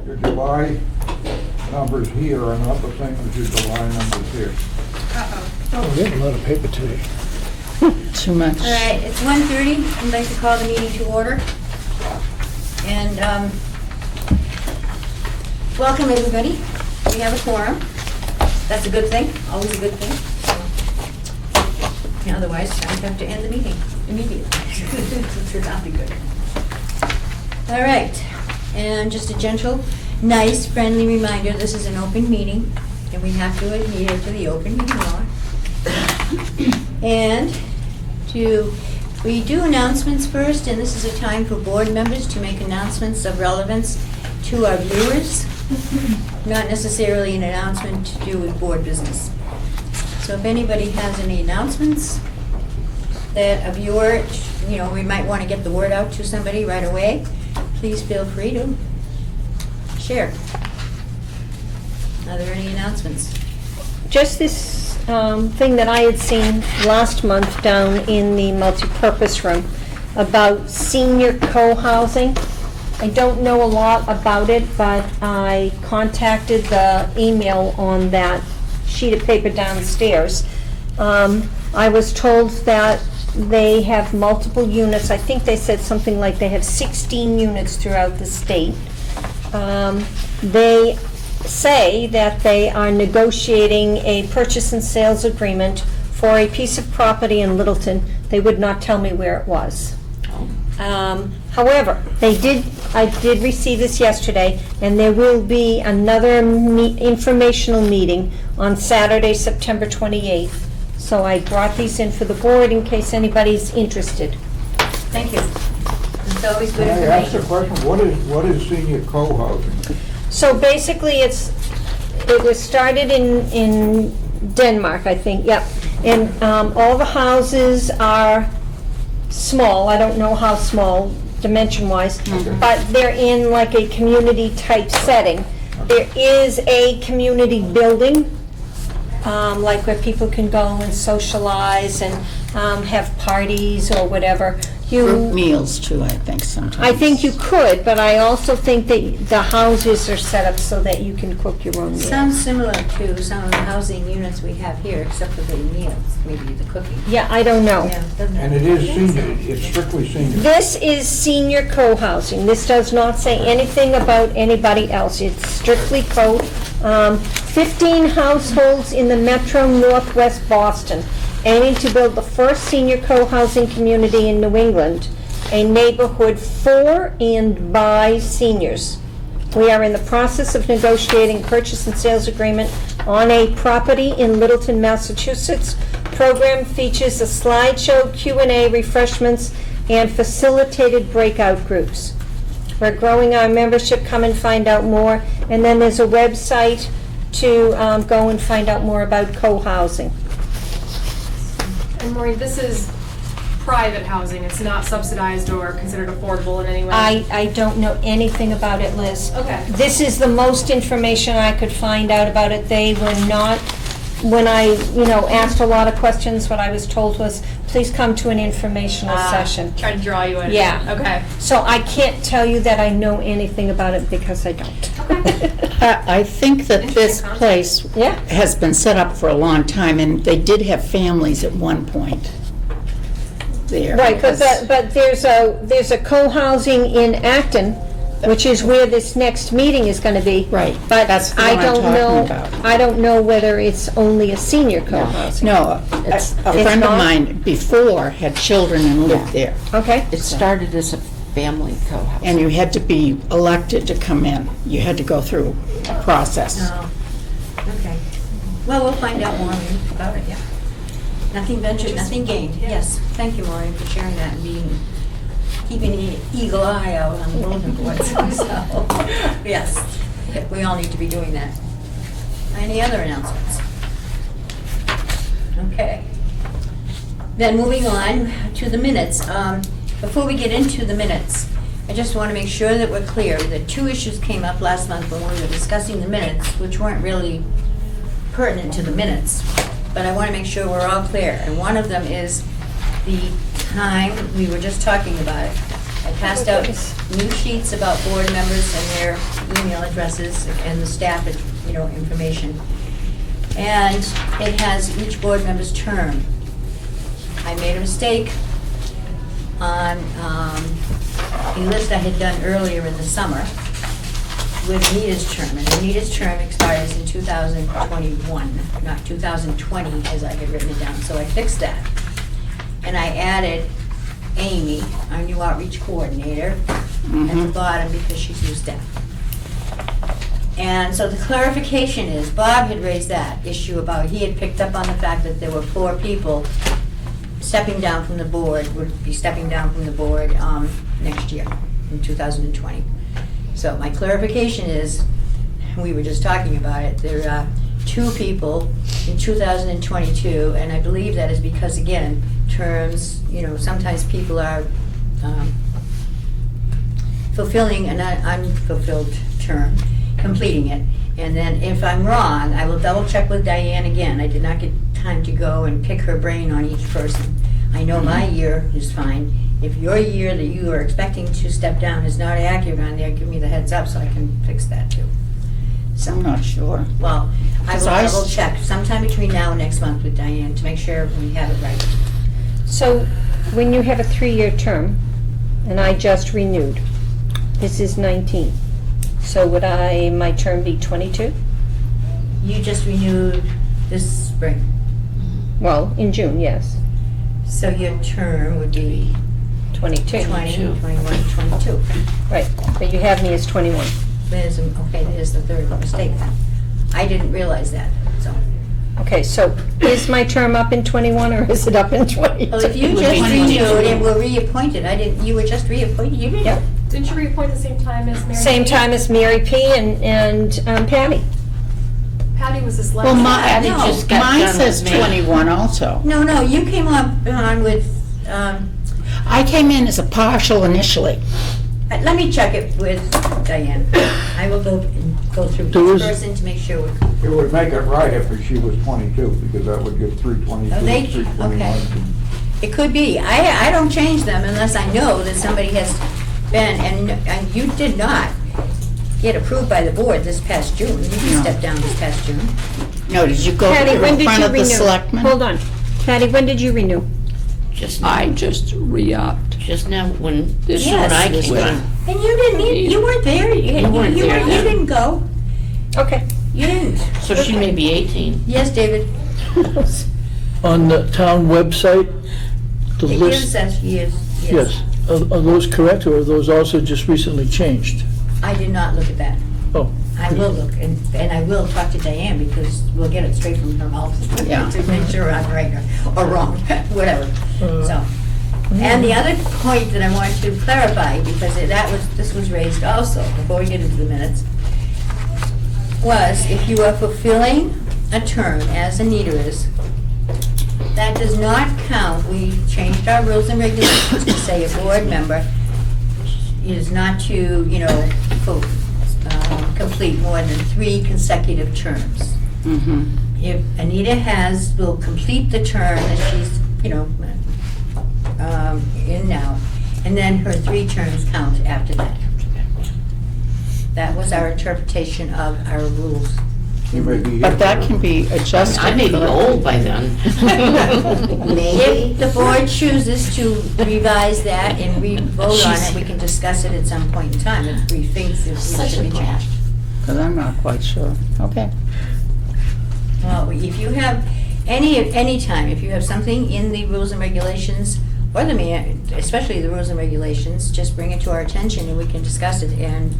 Your July numbers here are not the same as your July numbers here. Oh, we have a lot of paper today. Too much. All right, it's 1:30. I'd like to call the meeting to order. And welcome, everybody. We have a quorum. That's a good thing, always a good thing. And otherwise, I'd have to end the meeting immediately. Which would not be good. All right, and just a gentle, nice, friendly reminder, this is an open meeting, and we have to adhere to the open meeting law. And we do announcements first, and this is a time for board members to make announcements of relevance to our viewers, not necessarily an announcement to do with board business. So if anybody has any announcements that a viewer, we might want to get the word out to somebody right away, please feel free to share. Are there any announcements? Just this thing that I had seen last month down in the multipurpose room about senior co-housing. I don't know a lot about it, but I contacted the email on that sheet of paper downstairs. I was told that they have multiple units. I think they said something like they have 16 units throughout the state. They say that they are negotiating a purchase and sales agreement for a piece of property in Littleton. They would not tell me where it was. However, I did receive this yesterday, and there will be another informational meeting on Saturday, September 28th. So I brought these in for the board in case anybody's interested. Thank you. It's always good Can I ask the information. question, what is senior co-housing? So basically, it was started in Denmark, I think, yep. And all the houses are small, I don't know how small, dimension-wise, but they're in like a community-type setting. There is a community building, like where people can go and socialize and have parties or whatever. Group meals too, I think, sometimes. I think you could, but I also think that the houses are set up so that you can cook your own meals. Sounds similar to some of the housing units we have here, except for the meals, maybe the cooking. Yeah, I don't know. Yeah, doesn't And it is senior, it's strictly senior. This is senior co-housing. This does not say anything about anybody else. It's strictly 15 households in the Metro Northwest Boston, aiming to build the first senior co-housing community in New England, a neighborhood for and by seniors. We are in the process of negotiating purchase and sales agreement on a property in Littleton, Massachusetts. Program features a slideshow, Q&A, refreshments, and facilitated breakout groups. We're growing our membership. Come and find out more. And then there's a website to go and find out more about co-housing. And Maureen, this is private housing. It's not subsidized or considered affordable in any way? I don't know anything about it, Liz. Okay. This is the most information I could find out about it. They were not, when I, asked a lot of questions, what I was told was, please come to an informational session. Try to draw you in. Yeah. Okay. So I can't tell you that I know anything about it because I don't. I think that this Interesting place Yeah. has been set up for a long time, and they did have families at one point there. Right, but there's a co-housing in Acton, which is where this next meeting is going to be. Right, But that's the I one I'm don't talking know. about. I don't know whether it's only a senior co-housing. No, a friend of not? mine before had children and lived there. Okay. It started as a family co-house. And you had to be elected to come in. You had to go through a process. No. Okay. Well, we'll find out more about it, yeah. Nothing ventured, nothing gained. Yes. Thank you, Maureen, for sharing that and keeping an eagle eye out on the bulletin boards. So, yes, we all need to be doing that. Any other announcements? Okay. Then moving on to the minutes. Before we get into the minutes, I just want to make sure that we're clear that two issues came up last month when we were discussing the minutes, which weren't really pertinent to the minutes, but I want to make sure we're all clear. And one of them is the time, we were just talking about it. I passed out new sheets about board members and their email addresses and the staff, information. And it has each board member's term. I made a mistake on a list I had done earlier in the summer with Anita's term. And Anita's term expires in 2021, not 2020 as I had written it down. So I fixed that. And I added Amy, our new outreach coordinator, at the bottom because she's new staff. And so the clarification is, Bob had raised that issue about, he had picked up on the fact that there were 4 people stepping down from the board, would be stepping down from the board next year, in 2020. So my clarification is, we were just talking about it, there are 2 people in 2022, and I believe that is because, again, terms, sometimes people are fulfilling an unfulfilled term, completing it. And then if I'm wrong, I will double check with Diane again. I did not get time to go and pick her brain on each person. I know my year is fine. If your year that you are expecting to step down is not accurate on there, give me the heads up so I can fix that too. So, I'm not sure. well, I will 'Cause I s- double check sometime between now and next month with Diane to make sure we have it right. So when you have a 3-year term, and I just renewed, this is 19. So would my term be 22? You just renewed this spring, Well, in June, yes, so your term would be 22. 20, 21, 22. Right, but you have me as 21. There's the third mistake then. I didn't realize that, so. Okay, so is my term up in 21 or is it up in 22? Well, if you would just be renewed and were reappointed, you were just reappointed, you didn't? Yep. Didn't you reappoint the same time as Mary? Same Kay? time as Mary P. and Patty. Patty was this last. Well, Patty just got mine done says with me. 21 also. No, you came on with, I came in as a partial initially. let me check it with Diane. I will go through There each was- person to make sure we're. It would make it right if she was 22, because that would give 322, Oh, they- 321. okay. It could be. I don't change them unless I know that somebody has been, and you did not get approved by the board this past June. You No. stepped down this past June. No, did you go Patty, when in did front you of the renew? selectmen? Hold on. Patty, when did you renew? Just I now, just re-upped. just now, when, This when I Yes. came on. And you didn't, you weren't there. You weren't there you then. didn't go. Okay. You didn't. So she may be 18. Yes, David. On the town website, the It list, gives us years. yes, are those correct, or are those also just recently changed? I did not look at that. Oh, I will look, and I will talk to Diane, because we'll get it straight from her mouth. Yeah. To make sure I'm right or wrong, whatever, so. And the other point that I wanted to clarify, because this was raised also, before we get into the minutes, was if you are fulfilling a term, as Anita is, that does not count. We changed our rules and regulations to say a board member is not to, complete more than 3 consecutive terms. Mhm. If Anita will complete the term that she's, in now, and then her 3 terms count after that. That was our interpretation of our rules. You may be here But that for- can be adjusted. I may be old by then. If the board chooses to revise that and re-vote on it, we can discuss it at some point in time if we think that it Such should a be blast. changed. Because I'm not quite sure. Okay. Well, if you have any time, if you have something in the rules and regulations, or especially the rules and regulations, just bring it to our attention and we can discuss it, and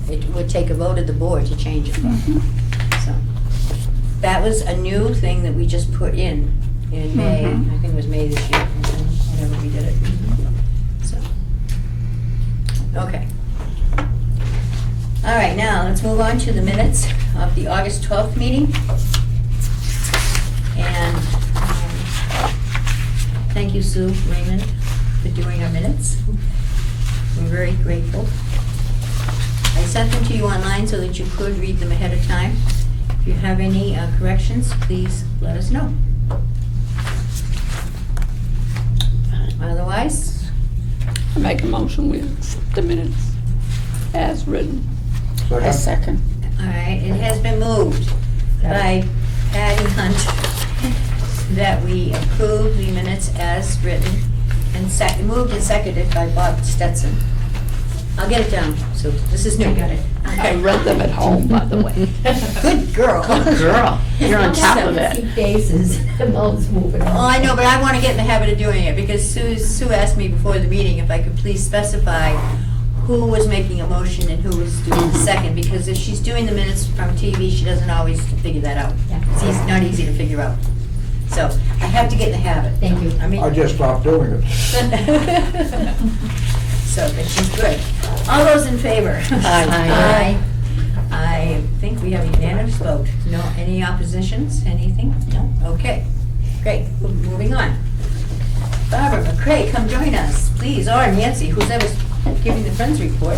it would take a vote of the board to change it. So, that was a new thing that we just put in May, Mhm. I think it was May this year, whenever we did it. So, okay. All right, now, let's move on to the minutes of the August 12th meeting. And thank you, Sue Raymond, for doing our minutes. We're very grateful. I sent them to you online so that you could read them ahead of time. If you have any corrections, please let us know. Otherwise, I make a motion, we accept the minutes as written. I second. All right, it has been moved by Patty Hunt that we approve the minutes as written, and moved and seconded by Bob Stetson. I'll get it down, so this is new. I got it. I read them at home, by the way. Good girl. Girl, you're on top of it. Faces, the mouth's moving. Oh, I know, but I want to get in the habit of doing it, because Sue asked me before the meeting if I could please specify who was making a motion and who was doing the second, because if she's doing the minutes from TV, she doesn't always figure that out. It's not easy to figure out. So I have to get in the habit. Thank you. I mean, I just stopped doing it. so, but she's good. All those in favor? Aye. I think we have a unanimous vote. No, any oppositions, anything? No? Okay, great, moving on. Barbara McCray, come join us, please, or Nancy, who's ever giving the Friends report.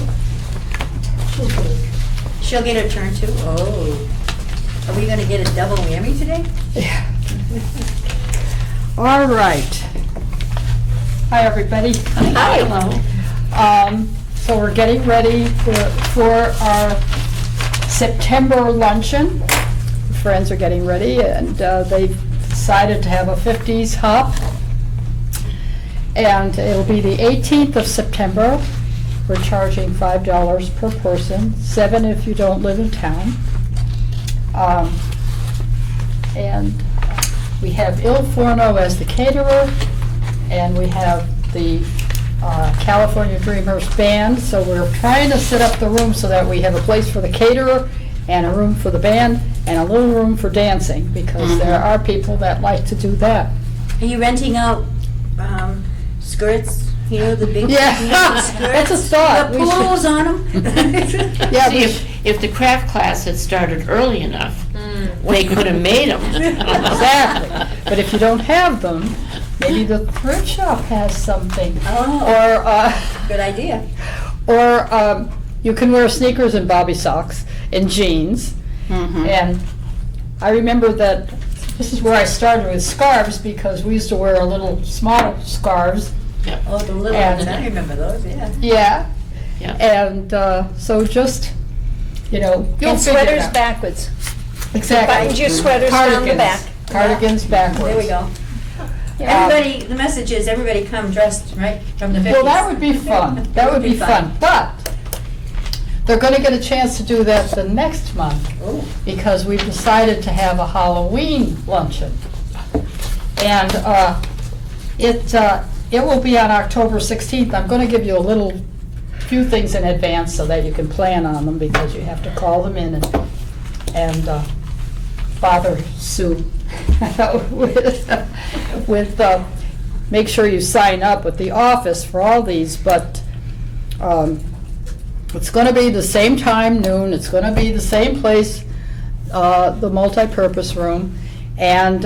She'll get her turn too? Oh. Are we gonna get a double whammy today? All right. Hi, everybody. Hi. So we're getting ready for our September luncheon. Friends are getting ready, and they've decided to have a 50s hop. And it'll be the 18th of September. We're charging $5 per person, $7 if you don't live in town. And we have Il Forno as the caterer, and we have the California Dreamers Band. So we're trying to set up the room so that we have a place for the caterer and a room for the band and a little room for dancing, because there are people that like to do that. Are you renting out skirts? You know, the big skirts? That's a thought. The We should- pools on them? Yeah, See, if the craft class had started early enough, they could have made them. exactly. But if you don't have them, maybe the thrift shop has something. Oh, Or, good idea. you can wear sneakers and bobby socks and jeans. And I remember that this is where I started with scarves, because we used to wear a little small scarves. Oh, the little And- ones, I remember those, yeah. Yeah. Yeah. And so just, you'll And figure it sweaters out. backwards. Exactly. Bind your sweaters down the Cardigans. back. Cardigans backwards. There we go. Everybody, the message is everybody come dressed, right, from the 50s. Well, that would be fun. That would be fun. But they're going to get a chance to do that the next month, Oh, because we've decided to have a Halloween luncheon. And it will be on October 16th. I'm going to give you a few things in advance so that you can plan on them, because you have to call them in and bother Sue with make sure you sign up with the office for all these. But it's going to be the same time, noon. It's going to be the same place, the multi-purpose room. And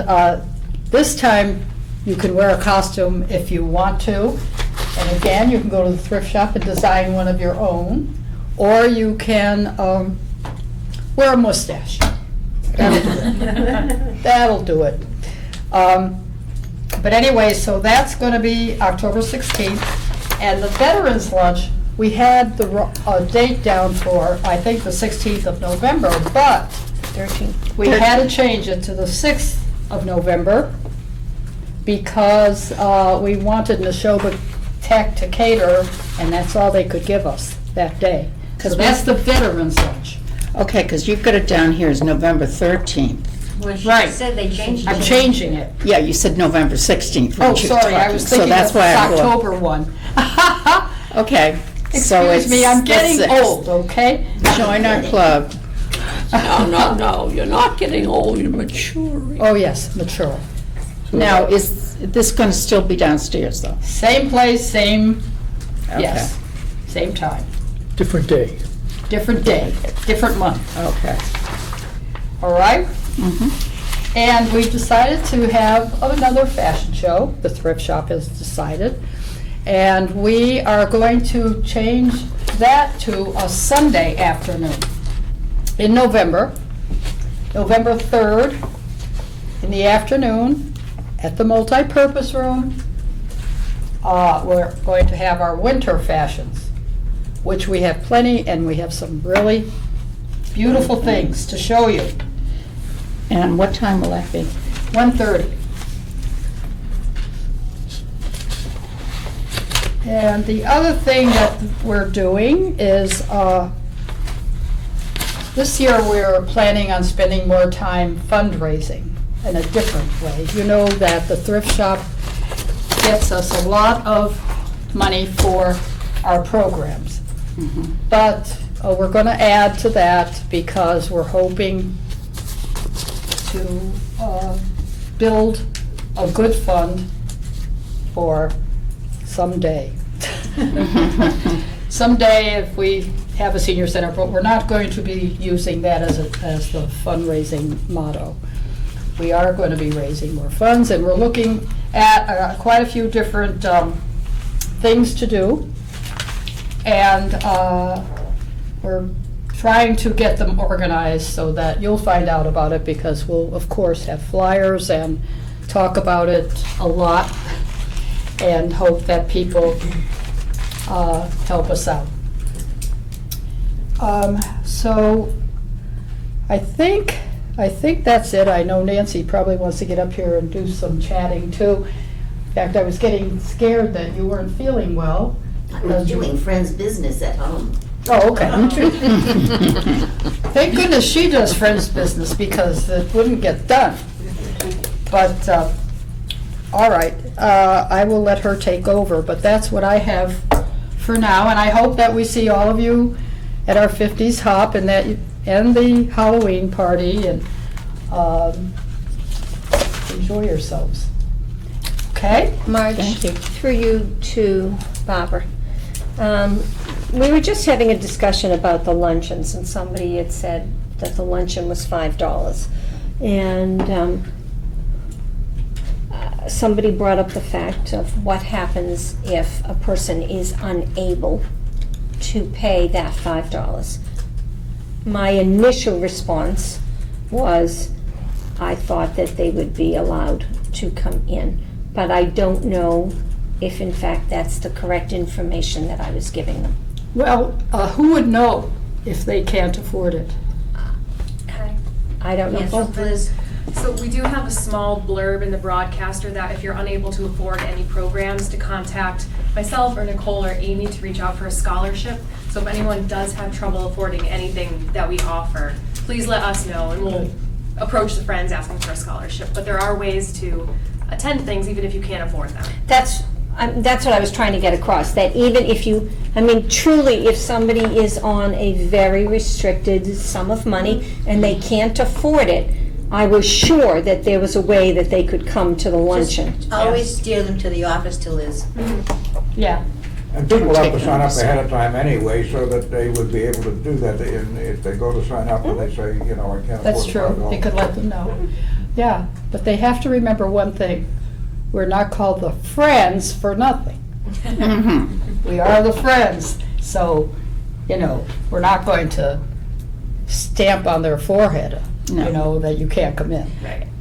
this time, you can wear a costume if you want to. And again, you can go to the thrift shop and design one of your own. Or you can wear a mustache. That'll do it. That'll do it. But anyway, so that's going to be October 16th. And the Veterans Lunch, we had the date down for, I think, the 16th of November, but 13th. we had to change it to the 6th of November, because we wanted Neshoba Tech to cater, and that's all they could give us that day. So that's the Veterans Lunch. Okay, because you've got it down here as November 13th. well, she Right. said they changed it. I'm changing it. Yeah, you said November 16th. Oh, weren't you sorry, I talking? was So thinking that's of why I thought- October one. Okay, so it's Excuse me, I'm the getting 6th. old, okay? Join our club. No, you're not getting old, you're maturing. Oh, yes, mature. Now, is this going to still be downstairs, though? Same place, same, Okay. yes, same time. Different day. Different day, different month, Okay. all right? Mhm. And we decided to have another fashion show. The thrift shop has decided. And we are going to change that to a Sunday afternoon in November, November 3rd, in the afternoon at the multi-purpose room. We're going to have our winter fashions, which we have plenty, and we have some really beautiful things to show you. And what time will that be? 1:30. And the other thing that we're doing is, this year we're planning on spending more time fundraising in a different way. You know that the thrift shop gets us a lot of money for our programs. But we're going to add to that because we're hoping to build a good fund for someday. Someday if we have a senior center, but we're not going to be using that as the fundraising motto. We are going to be raising more funds, and we're looking at quite a few different things to do. And we're trying to get them organized so that you'll find out about it, because we'll, of course, have flyers and talk about it a lot, and hope that people help us out. So I think that's it. I know Nancy probably wants to get up here and do some chatting too. In fact, I was getting scared that you weren't feeling well. I was doing friends' business at home. Oh, okay. Thank goodness she does friends' business, because it wouldn't get done. But, all right, I will let her take over, but that's what I have for now. And I hope that we see all of you at our 50s hop and the Halloween party, and enjoy yourselves. Okay? Marge, Thank you. through you to Barbara. We were just having a discussion about the luncheons, and somebody had said that the luncheon was $5. And somebody brought up the fact of what happens if a person is unable to pay that $5. My initial response was, I thought that they would be allowed to come in, but I don't know if in fact that's the correct information that I was giving them. Well, who would know if they can't afford it? I don't know. Yes, Liz. So we do have a small blurb in the broadcaster that if you're unable to afford any programs, to contact myself or Nicole or Amy to reach out for a scholarship. So if anyone does have trouble affording anything that we offer, please let us know, and we'll approach the friends asking for a scholarship. But there are ways to attend things even if you can't afford them. That's what I was trying to get across, that even if you, I mean, truly, if somebody is on a very restricted sum of money and they can't afford it, I was sure that there was a way that they could come to the luncheon. Just always steer them to the office to Liz. Yeah. And people have to sign up ahead of time anyway, so that they would be able to do that. And if they go to sign up and they say, you know, I can't afford That's true. $5. You could let them know. Yeah, but they have to remember one thing. We're not called the Friends for nothing. We are the Friends. So, you know, we're not going to stamp on their forehead, No. you know, that you can't come in.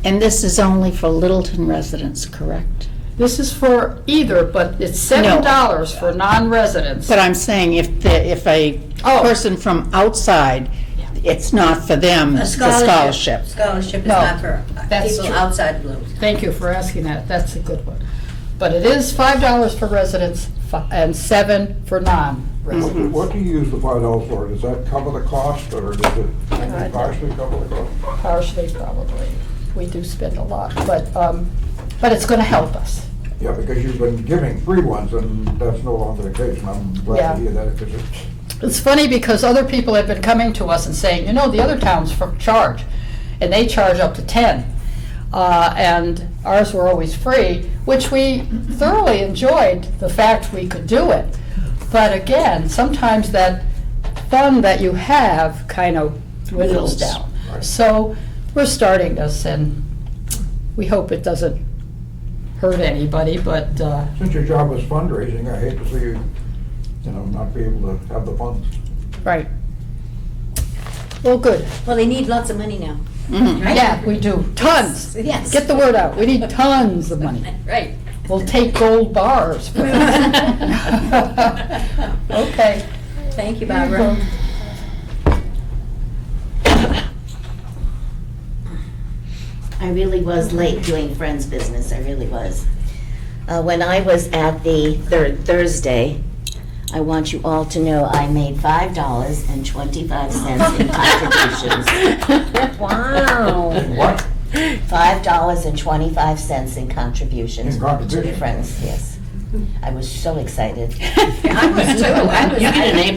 And this is only for Littleton residents, correct? This is for either, but it's $7 for non-residents. But I'm saying if a Oh. person from outside, it's not for them, A the scholarship. Scholarship is No, not for that's people true. outside of Littleton. Thank you for asking that. That's a good one. But it is $5 for residents and $7 for non-residents. What do you use the $5 for? Does that cover the cost, or does it only partially cover the cost? Partially, probably. We do spend a lot, but it's going to help us. Yeah, because you've been giving free ones, and that's no longer the case, and I'm glad Yeah. to hear that, because it's, It's funny because other people have been coming to us and saying, you know, the other towns charge, and they charge up to 10. And ours were always free, which we thoroughly enjoyed the fact we could do it. But again, sometimes that fund that you have kind of dwindles down. Right. So we're starting this, and we hope it doesn't hurt anybody, but since your job is fundraising, I hate to see you, you know, not be able to have the funds. right. Well, good. Well, they need lots of money now. Right? Yeah, we do. Tons. Yes. Get the word out. We need tons of money. Right. We'll take gold bars. For Okay. Thank you, Barbara. I really was late doing Friends business, I really was. When I was at the Thursday, I want you all to know I made $5.25 in contributions. Wow. What? $5.25 in contributions In to contribution? the Friends, yes. I was so excited. I was too. You get an A+.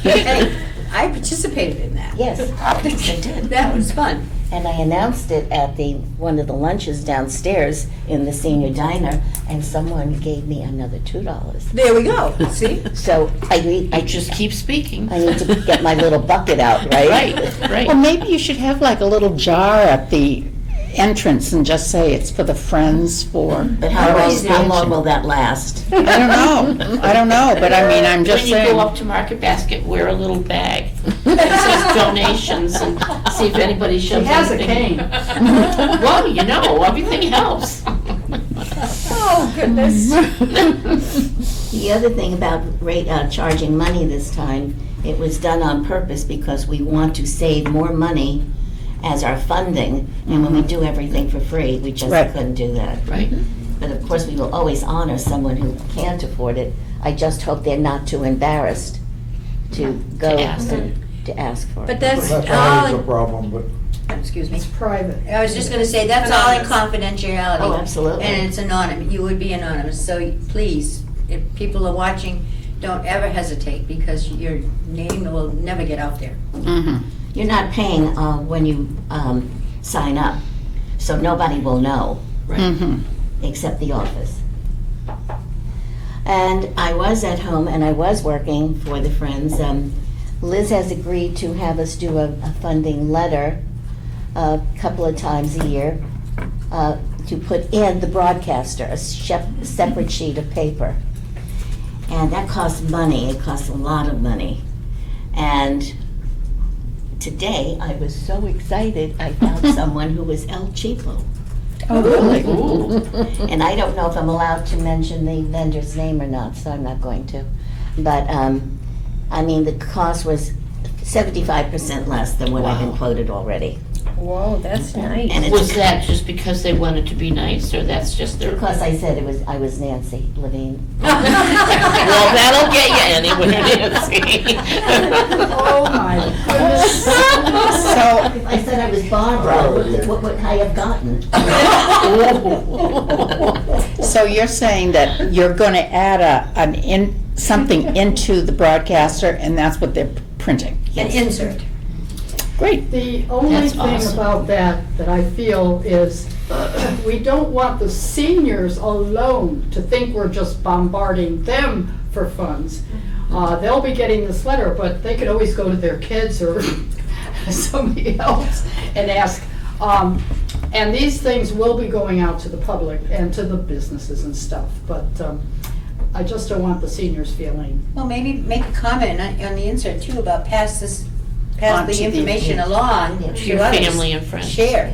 Hey, I participated in that. Yes, I did. That was fun. And I announced it at one of the lunches downstairs in the senior diner, and someone gave me another $2. There we go, see? So I Just keep speaking. need to get my little bucket out, right? Right, Well, right. maybe you should have like a little jar at the entrance and just say it's for the Friends for. But how long will that last? I don't know, but I mean, I'm just When you saying. go up to Market Basket, wear a little bag that says donations and see if anybody shoves She has a anything. cane. Well, you know, everything helps. Oh, goodness. The other thing about charging money this time, it was done on purpose because we want to save more money as our funding, and when we do everything for free, we just Right. couldn't do that. Right. But of course, we will always honor someone who can't afford it. I just hope they're not too embarrassed to go ask. to ask for it. But that's That's all, always a problem, but excuse me. It's private. I was just gonna say, that's all in Anonymous. confidentiality. Oh, absolutely. And it's anonymous, you would be anonymous, so please, if people are watching, don't ever hesitate, because your name will never get out there. Mhm. You're not paying when you sign up, so nobody will know Mhm. except the office. And I was at home and I was working for the Friends. Liz has agreed to have us do a funding letter a couple of times a year to put in the broadcaster, a separate sheet of paper. And that costs money, it costs a lot of money. And today, I was so excited, I found someone who was El Cheapo. Oh, really? Ooh. And I don't know if I'm allowed to mention the vendor's name or not, so I'm not going to. But, I mean, the cost was 75% less than what I've been Wow. quoted already. Whoa, that's nice. And Was it's that just because they wanted to be nice, or that's just their? because I said I was Nancy Levine. Well, that'll get you anywhere, Nancy. Oh, my goodness. So, If I said I was Barbara, what would I have gotten? so you're saying that you're going to add something into the broadcaster, and that's what they're printing? An insert. Great. The only That's thing awesome. about that I feel is, we don't want the seniors alone to think we're just bombarding them for funds. They'll be getting this letter, but they could always go to their kids or somebody else and ask. And these things will be going out to the public and to the businesses and stuff, but I just don't want the seniors feeling. Well, maybe make a comment on the insert too, about pass On the to the- information along To to your others. family and friends. Share,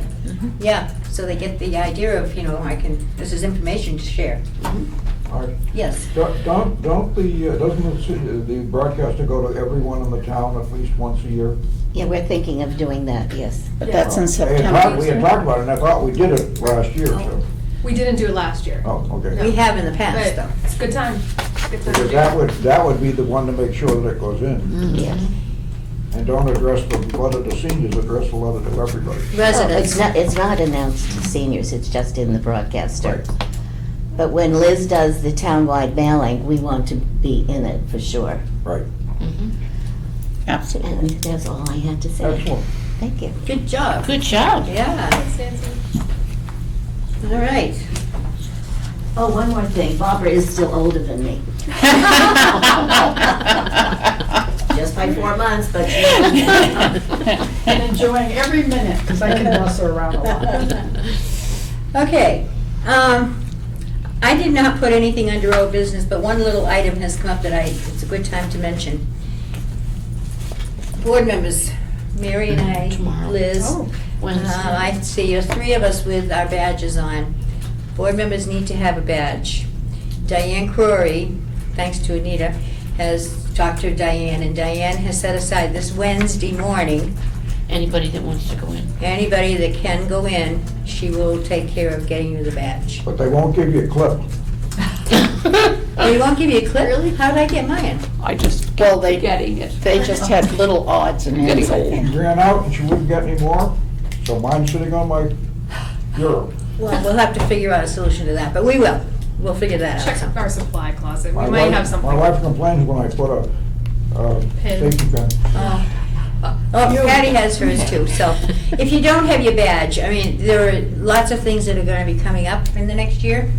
yeah, so they get the idea of, this is information to share. all right. Yes. Doesn't the broadcaster go to everyone in the town at least once a year? Yeah, we're thinking of doing that, yes. But that's in We September. had talked about it, and I thought we did it last year, so, We didn't do it last year. oh, okay. We have in the past, But though. it's a good time. Good time to Because do it. that would be the one to make sure that it goes in. Yes. And don't address the letter to seniors, address the letter to everybody. Residents. It's not announced to seniors, it's just in the broadcaster. Right. But when Liz does the townwide mailing, we want to be in it for sure. Right. Absolutely. And that's all I had to say. Excellent. Thank you. Good job. Good job. Yeah, Thanks, Nancy. all right. Oh, one more thing, Barbara is still older than me. Just by 4 months, but she And enjoying every minute, because I can boss her around a lot. Okay, I did not put anything under old business, but one little item has come up that it's a good time to mention. Board members, Mary and I, Tomorrow. Liz, Oh, Wednesday. I see you, 3 of us with our badges on. Board members need to have a badge. Diane Crory, thanks to Anita, has talked to Diane, and Diane has set aside this Wednesday morning anybody that wants to go in. Anybody that can go in, she will take care of getting you the badge. But they won't give you a clip. They won't give you a clip? Really? How did I get mine? I just Well, they, getting it. they just had little odds and ends, I She think. ran out and she wouldn't get any more, so mine's sitting on my bureau. Well, we'll have to figure out a solution to that, but we will. We'll figure that out Check sometime. our supply closet. We My might wife- have something. My wife complains when I put a Pin. safety pin. Oh, Patty has hers too, so if you don't have your badge, I mean, there are lots of things that are gonna be coming up in the next year,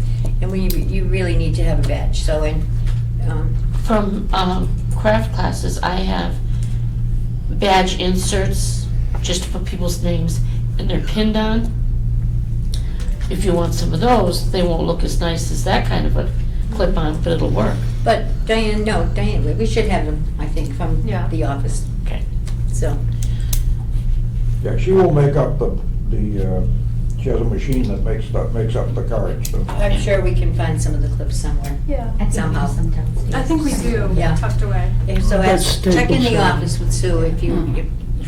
and you really need to have a badge, so, From craft classes, I have badge inserts, just to put people's names, and they're pinned on. If you want some of those, they won't look as nice as that kind of a clip-on, but it'll work. but Diane, we should have them, I think, from Yeah. the office, Okay. so. Yeah, she will make up she has a machine that makes up the cards, so. I'm sure we can find some of the clips somewhere, Yeah. somehow. I think we do, Yeah. tucked away. And so That's check in the Staples, office with Sue if you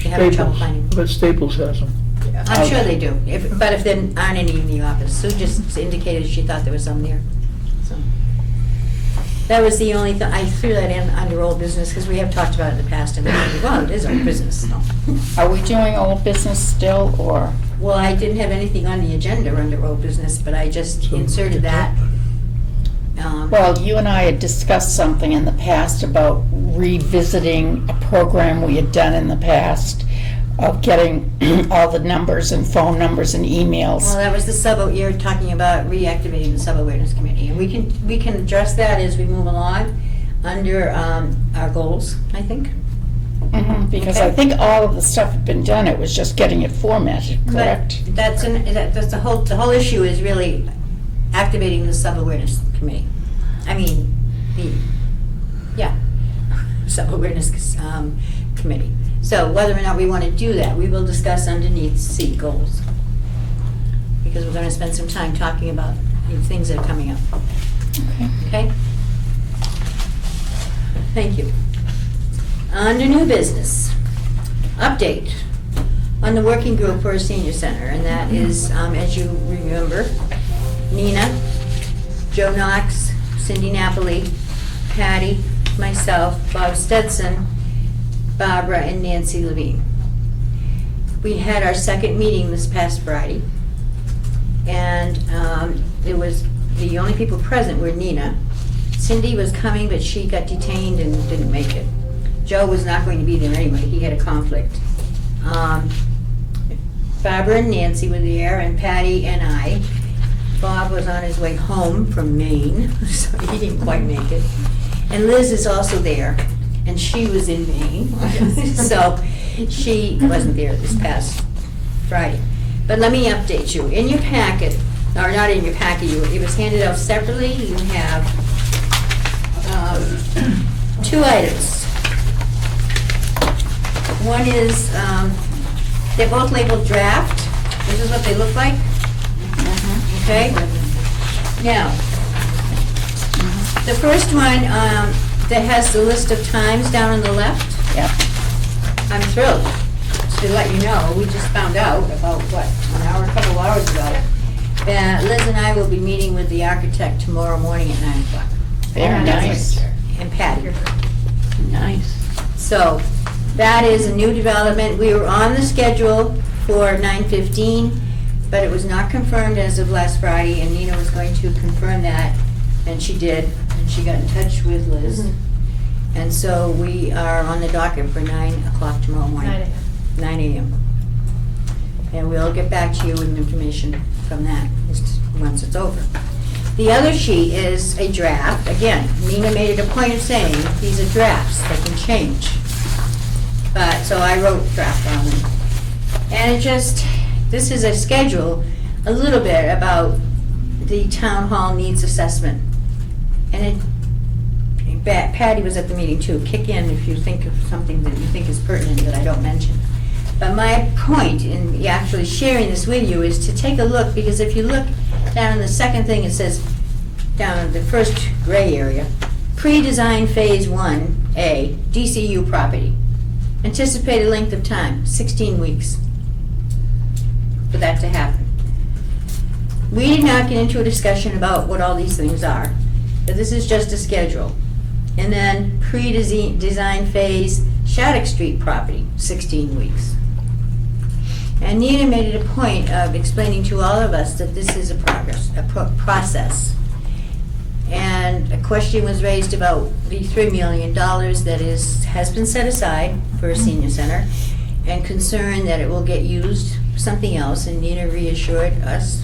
have trouble Staples, finding. but Staples has them. I'm sure they do, but if there aren't any in the office, Sue just indicated she thought there was some there, so. That was the only thing, I threw that in under old business, because we have talked about it in the past, and well, it is old business, so. Are we doing old business still, or? Well, I didn't have anything on the agenda under old business, but I just inserted that. Well, you and I had discussed something in the past about revisiting a program we had done in the past of getting all the numbers and phone numbers and Well, emails. that was you're talking about reactivating the sub-awareness committee, and we can address that as we move along under our goals, I think. Mhm, because I think all of the stuff had been done, it was just getting it formatted, correct? But that's the whole issue is really activating the sub-awareness committee. I mean, sub-awareness committee. So whether or not we want to do that, we will discuss underneath C, goals. Because we're going to spend some time talking about the things that are coming up. Okay? Thank you. Under new business, update on the working group for a senior center, and that is, as you remember, Nina, Joe Knox, Cindy Napoli, Patty, myself, Bob Stetson, Barbara, and Nancy Levine. We had our second meeting this past Friday, and it was, the only people present were Nina. Cindy was coming, but she got detained and didn't make it. Joe was not going to be there anyway, he had a conflict. Barbara and Nancy were there, and Patty and I. Bob was on his way home from Maine, so he didn't quite make it. And Liz is also there, and she was in Maine, so she wasn't there this past Friday. But let me update you. In your packet, or not in your packet, it was handed out separately. You have two items. One is, they're both labeled draft. This is what they look like. Okay? Now, the first one that has the list of times down on the left, Yep. I'm thrilled to let you know, we just found out about, what, a couple hours ago, that Liz and I will be meeting with the architect tomorrow morning at 9 o'clock. Very nice. And Patty. Nice. So, that is a new development. We were on the schedule for 9:15, but it was not confirmed as of last Friday, and Nina was going to confirm that, and she did, and she got in touch with Liz. And so we are on the docket for 9 o'clock tomorrow morning. 9 a.m. 9 a.m. And we'll get back to you with information from that once it's over. The other sheet is a draft. Again, Nina made it a point of saying, these are drafts, they can change. But, so I wrote draft on them. And it just, this is a schedule, a little bit about the town hall needs assessment. And Patty was at the meeting too. Kick in if you think of something that you think is pertinent that I don't mention. But my point in actually sharing this with you is to take a look, because if you look down in the second thing, it says, down in the first gray area, pre-design phase 1A, DCU property. Anticipated length of time, 16 weeks for that to happen. We did not get into a discussion about what all these things are, but this is just a schedule. And then pre-design phase, Shattuck Street property, 16 weeks. And Nina made it a point of explaining to all of us that this is a process. And a question was raised about the $3 million that has been set aside for a senior center, and concern that it will get used for something else. And Nina reassured us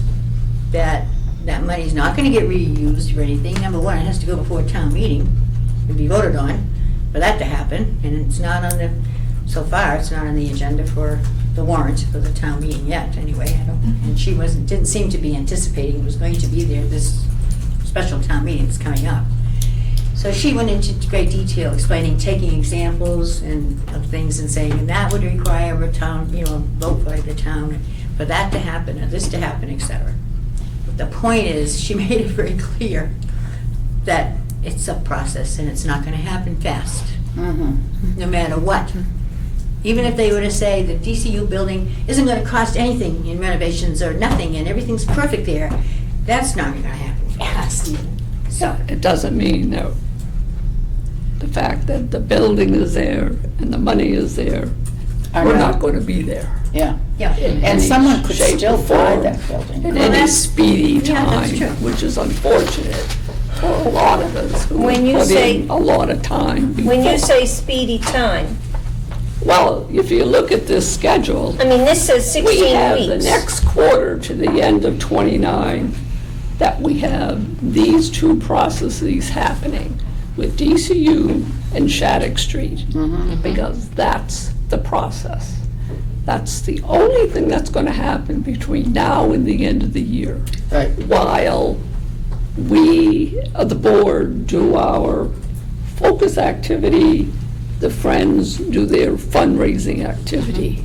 that that money's not going to get reused for anything. Number one, it has to go before a town meeting and be voted on for that to happen. And it's not on the, so far, it's not on the agenda for the warrant for the town meeting yet, anyway. And she didn't seem to be anticipating it was going to be there this special town meeting that's coming up. So she went into great detail explaining, taking examples of things and saying, and that would require a town, vote by the town for that to happen, or this to happen, etc. But the point is, she made it very clear that it's a process and it's not going to happen fast, no matter what. Even if they were to say the DCU building isn't going to cost anything in renovations or nothing and everything's perfect there, that's not going to happen fast. So It doesn't mean that the fact that the building is there and the money is there, we're not going to be there. Yeah. yeah. in And any someone could shape or still buy form, that building. in Well, any that's- speedy yeah, that's time, true. which is unfortunate for a lot of us who When you put say- in a lot of time. When you before. say speedy time, Well, if you look at this schedule, I mean, this says 16 we weeks. have the next quarter to the end of 29 that we have these two processes happening with DCU and Shattuck Street, because that's the process. That's the only thing that's going to happen between now and the end of the year. Right. While we, the board, do our focus activity, the Friends do their fundraising activity.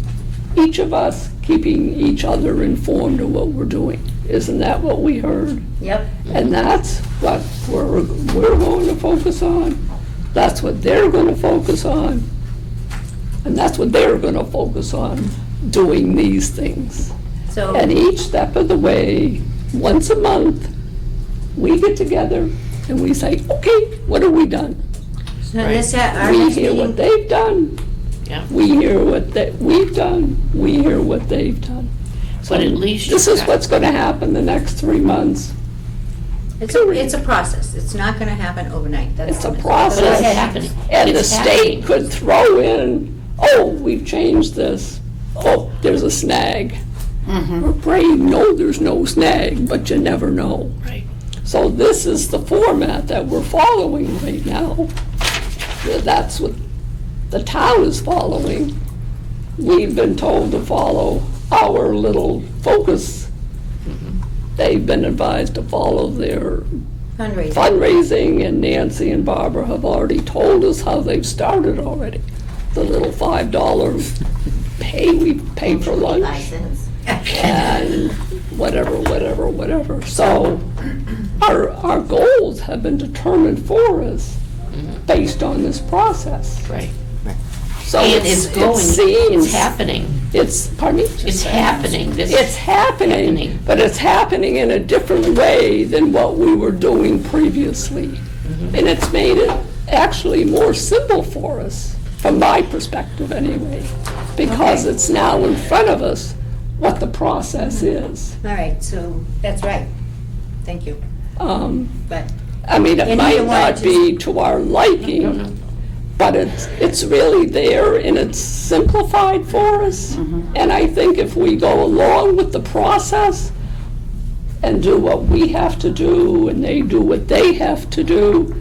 Each of us keeping each other informed of what we're doing. Isn't that what we heard? Yep. And that's what we're going to focus on. That's what they're going to focus on. And that's what they're going to focus on, doing these things. So And each step of the way, once a month, we get together and we say, okay, what have we done? this our We next hear what meeting, they've done. Yeah. We hear what we've done. We hear what they've done. But at least This you've is got- what's going to happen the next 3 months. it's a process. It's not going to happen overnight. That's It's a But process. it's happening. And the It's happening. state could throw in, oh, we've changed this. Oh, there's a snag. We're praying, no, there's no snag, but you never know. Right. So this is the format that we're following right now. That's what the town is following. We've been told to follow our little focus. They've been advised to follow their fundraising. fundraising, and Nancy and Barbara have already told us how they've started already. The little $5 we pay for lunch License. and whatever. So our goals have been determined for us based on this process. Right. So And it's going, seems, it's happening. pardon me? It's happening. This It's happening, but it's happening in a different way than what we were doing previously. And it's made it actually more simple for us, from my perspective anyway, because it's now in front of us what the process is. All right, so that's right. Thank you. But I mean, it And might you wanted not to- be to our liking, but it's really there and it's simplified for us. And I think if we go along with the process and do what we have to do and they do what they have to do,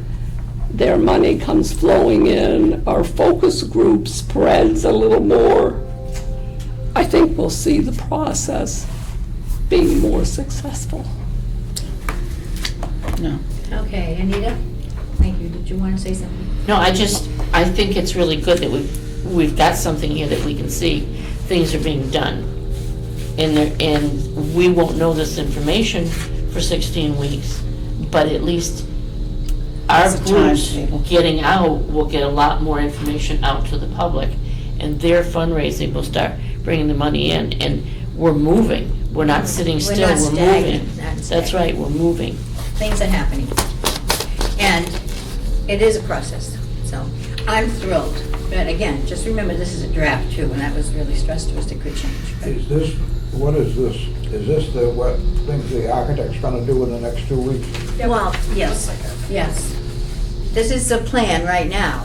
their money comes flowing in, our focus group spreads a little more, I think we'll see the process being more successful. No. okay, Anita. Thank you. Did you want to say something? No, I think it's really good that we've got something here that we can see, things are being done. And we won't know this information for 16 weeks, but at least our It's a groups timetable. getting out will get a lot more information out to the public. and their fundraising will start bringing the money in, and we're moving. We're not sitting We're still, not we're stagnant, moving. not That's stagnant. right, we're moving. Things are happening. And it is a process, so I'm thrilled. But again, just remember, this is a draft too, and that was really stressed to us, it could change. Is this, what is this? Is this the, what things the architect's gonna do in the next 2 weeks? Well, yes, yes. This is the plan right now.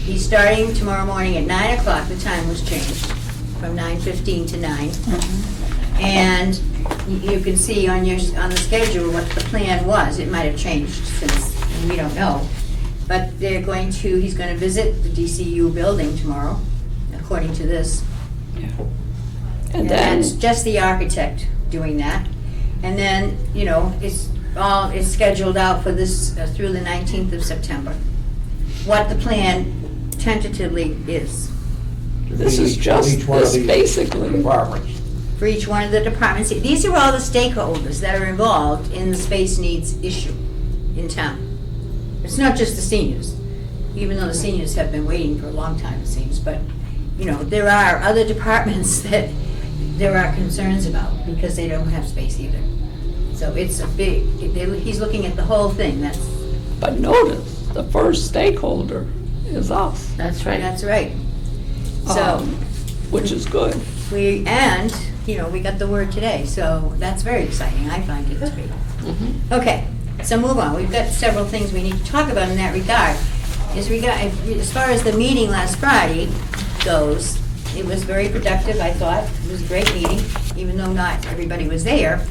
He's starting tomorrow morning at 9 o'clock, the time was changed, from 9:15 to 9. And you can see on the schedule what the plan was. It might have changed since, we don't know. But he's going to visit the DCU building tomorrow, according to this. And then, that's just the architect doing that. And then, it's scheduled out for this through the 19th of September. What the plan tentatively is this is just, this basically, Departments. for each one of the departments. These are all the stakeholders that are involved in the space needs issue in town. It's not just the seniors, even though the seniors have been waiting for a long time, it seems. But, there are other departments that there are concerns about because they don't have space either. So it's a big, he's looking at the whole thing. but notice, the first stakeholder is us, That's right. That's right. So which is good. we got the word today, so that's very exciting. I find it to be. Okay, so move on. We've got several things we need to talk about in that regard. As far as the meeting last Friday goes, it was very productive, I thought. It was a great meeting, even though not everybody was there.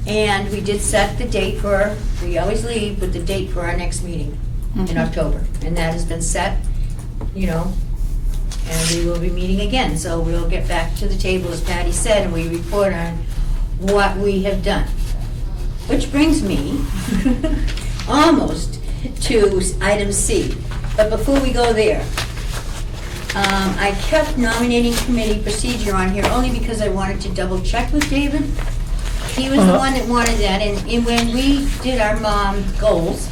And we did set the date we always leave with the date for our next meeting in October. And that has been set, and we will be meeting again. So we'll get back to the table, as Patty said, and we report on what we have done. Which brings me almost to item C. But before we go there, I kept nominating committee procedure on here only because I wanted to double check with David. He was the one that wanted that, and when we did our goals,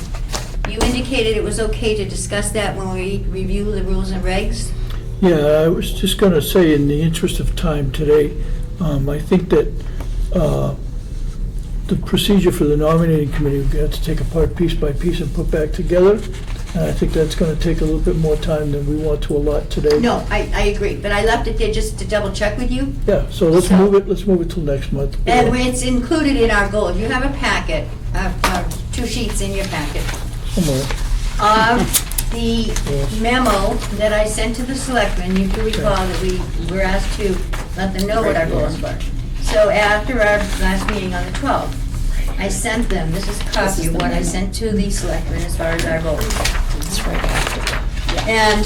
you indicated it was okay to discuss that when we review the rules and regs. Yeah, I was just going to say, in the interest of time today, I think that the procedure for the nominating committee, we have to take apart piece by piece and put back together. And I think that's going to take a little bit more time than we want to allot today. No, I agree, but I left it there just to double check with you. Yeah, so let's move it till next month. And it's included in our goals. You have a packet, 2 sheets in your packet. Somewhere. The memo that I sent to the selectmen, you can recall that we were asked to let them know what our goals were. So after our last meeting on the 12th, I sent them, this is a copy of what I sent to the selectmen as far as our goals. It's right after. And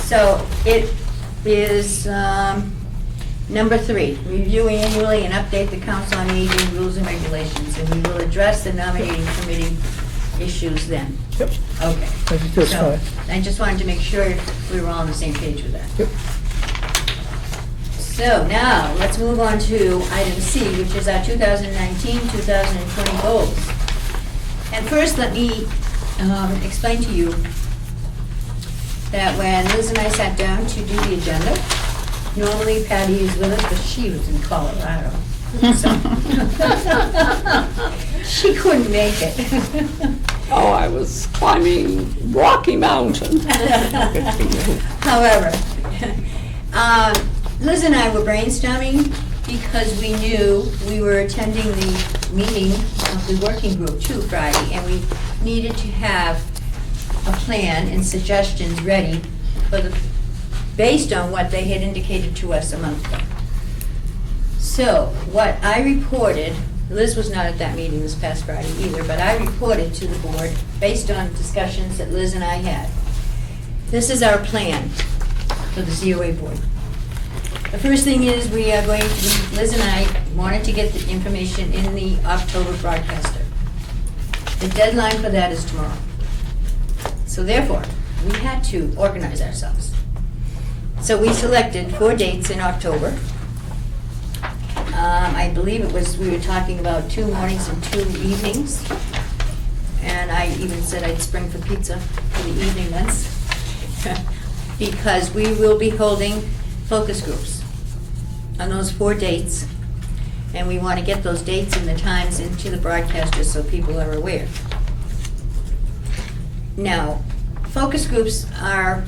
so it is number 3, review annually and update the Council on Aging rules and regulations, and we will address the nominating committee issues then. Yep, Okay. I think that's So, fine. I just wanted to make sure we were all on the same page with that. Yep. So now, let's move on to item C, which is our 2019-2020 goals. And first, let me explain to you that when Liz and I sat down to do the agenda, normally Patty is with us, but she was in Colorado. So she couldn't make it. Oh, I was climbing Rocky Mountain. However, Liz and I were brainstorming because we knew we were attending the meeting of the working group too Friday, and we needed to have a plan and suggestions ready based on what they had indicated to us a month ago. So what I reported, Liz was not at that meeting this past Friday either, but I reported to the board based on discussions that Liz and I had. This is our plan for the COA board. The first thing is we are going to, Liz and I wanted to get the information in the October broadcaster. The deadline for that is tomorrow. So therefore, we had to organize ourselves. So we selected 4 dates in October. I believe we were talking about 2 mornings and 2 evenings. And I even said I'd spring for pizza for the evening ones. because we will be holding focus groups on those 4 dates. And we want to get those dates and the times into the broadcaster so people are aware. Now, focus groups are